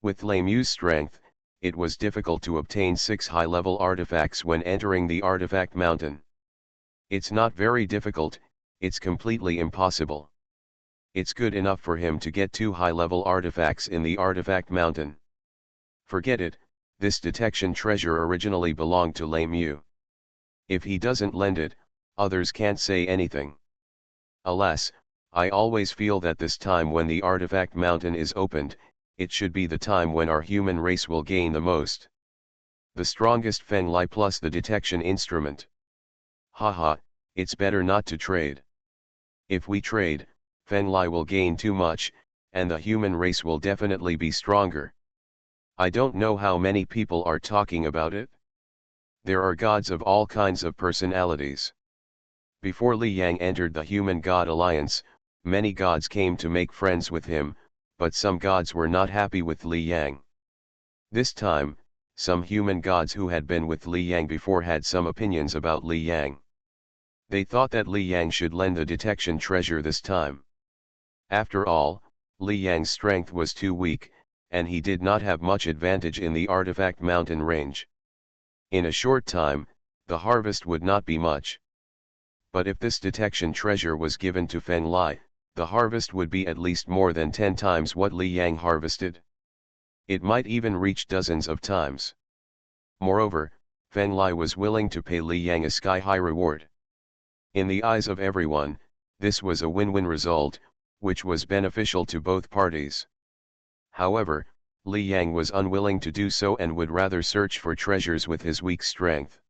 A: With Lei Mu's strength, it was difficult to obtain 6 high-level artifacts when entering the artifact mountain. It's not very difficult, it's completely impossible. It's good enough for him to get 2 high-level artifacts in the artifact mountain. Forget it, this detection treasure originally belonged to Lei Mu. If he doesn't lend it, others can't say anything. Alas, I always feel that this time when the artifact mountain is opened, it should be the time when our human race will gain the most. The strongest Feng Lai plus the detection instrument. Haha, it's better not to trade. If we trade, Feng Lai will gain too much, and the human race will definitely be stronger. I don't know how many people are talking about it. There are gods of all kinds of personalities. Before Li Yang entered the Human God Alliance, many gods came to make friends with him, but some gods were not happy with Li Yang. This time, some human gods who had been with Li Yang before had some opinions about Li Yang. They thought that Li Yang should lend the detection treasure this time. After all, Li Yang's strength was too weak, and he did not have much advantage in the artifact mountain range. In a short time, the harvest would not be much. But if this detection treasure was given to Feng Lai, the harvest would be at least more than 10 times what Li Yang harvested. It might even reach dozens of times. Moreover, Feng Lai was willing to pay Li Yang a sky-high reward. In the eyes of everyone, this was a win-win result, which was beneficial to both parties. However, Li Yang was unwilling to do so and would rather search for treasures with his weak strength.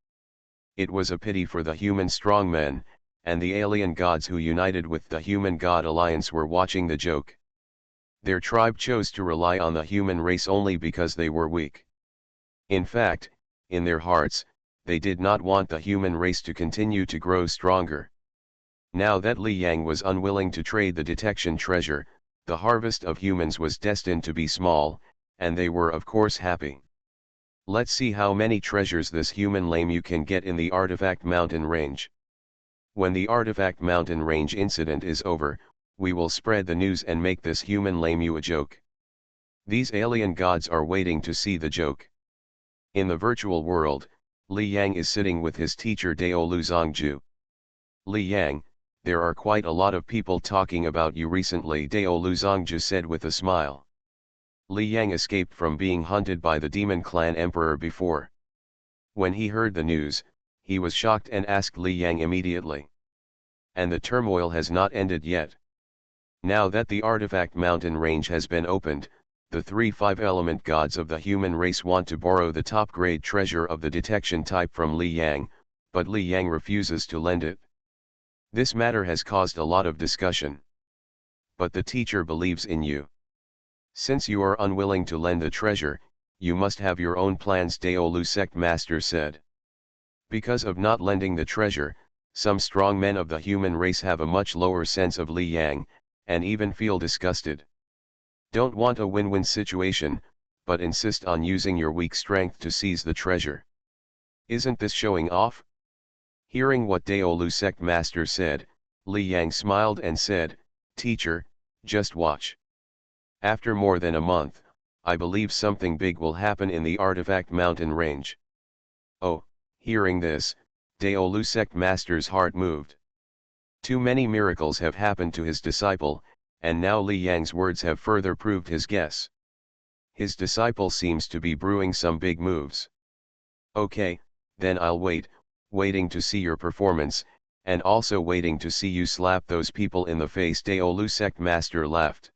A: It was a pity for the human strongmen, and the alien gods who united with the Human God Alliance were watching the joke. Their tribe chose to rely on the human race only because they were weak. In fact, in their hearts, they did not want the human race to continue to grow stronger. Now that Li Yang was unwilling to trade the detection treasure, the harvest of humans was destined to be small, and they were of course happy. Let's see how many treasures this human Lei Mu can get in the artifact mountain range. When the artifact mountain range incident is over, we will spread the news and make this human Lei Mu a joke. These alien gods are waiting to see the joke. In the virtual world, Li Yang is sitting with his teacher Dao Lu Zongju. Li Yang, there are quite a lot of people talking about you recently, Dao Lu Zongju said with a smile. Li Yang escaped from being hunted by the demon clan emperor before. When he heard the news, he was shocked and asked Li Yang immediately. And the turmoil has not ended yet. Now that the artifact mountain range has been opened, the 3 5-element gods of the human race want to borrow the top-grade treasure of the detection type from Li Yang, but Li Yang refuses to lend it. This matter has caused a lot of discussion. But the teacher believes in you. Since you are unwilling to lend the treasure, you must have your own plans, Daolu sect master said. Because of not lending the treasure, some strong men of the human race have a much lower sense of Li Yang, and even feel disgusted. Don't want a win-win situation, but insist on using your weak strength to seize the treasure. Isn't this showing off? Hearing what Daolu sect master said, Li Yang smiled and said, "Teacher, just watch. After more than a month, I believe something big will happen in the artifact mountain range." Oh, hearing this, Daolu sect master's heart moved. Too many miracles have happened to his disciple, and now Li Yang's words have further proved his guess. His disciple seems to be brewing some big moves. Okay, then I'll waiting to see your performance, and also waiting to see you slap those people in the face, Daolu sect master laughed.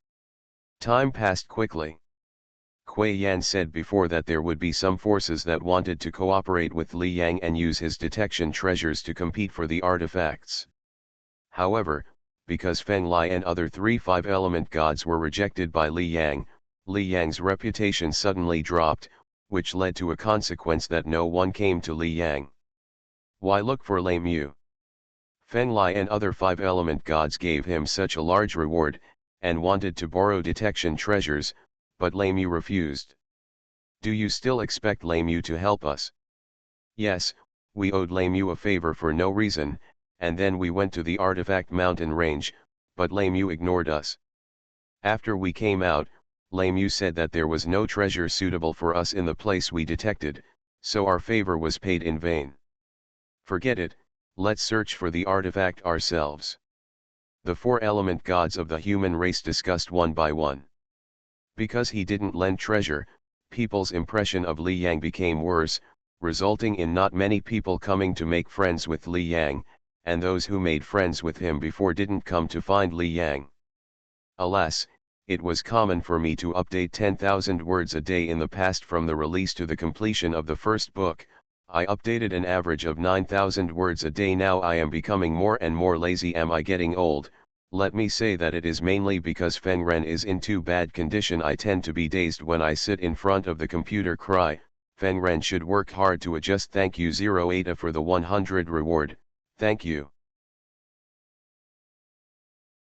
A: Time passed quickly. Kuei Yan said before that there would be some forces that wanted to cooperate with Li Yang and use his detection treasures to compete for the artifacts. However, because Feng Lai and other 3 5-element gods were rejected by Li Yang's reputation suddenly dropped, which led to a consequence that no one came to Li Yang. Why look for Lei Mu? Feng Lai and other 5-element gods gave him such a large reward, and wanted to borrow detection treasures, but Lei Mu refused. Do you still expect Lei Mu to help us? Yes, we owed Lei Mu a favor for no reason, and then we went to the artifact mountain range, but Lei Mu ignored us. After we came out, Lei Mu said that there was no treasure suitable for us in the place we detected, so our favor was paid in vain. Forget it, let's search for the artifact ourselves. The 4-element gods of the human race discussed one by one. Because he didn't lend treasure, people's impression of Li Yang became worse, resulting in not many people coming to make friends with Li Yang, and those who made friends with him before didn't come to find Li Yang. Alas, it was common for me to update 10,000 words a day in the past. From the release to the completion of the first book, I updated an average of 9,000 words a day. Now I am becoming more and more lazy. Am I getting old? Let me say that it is mainly because Feng Ren is in too bad condition. I tend to be dazed when I sit in front of the computer. Cry, Feng Ren should work hard to adjust. Thank you 08 for the 100 reward, thank you.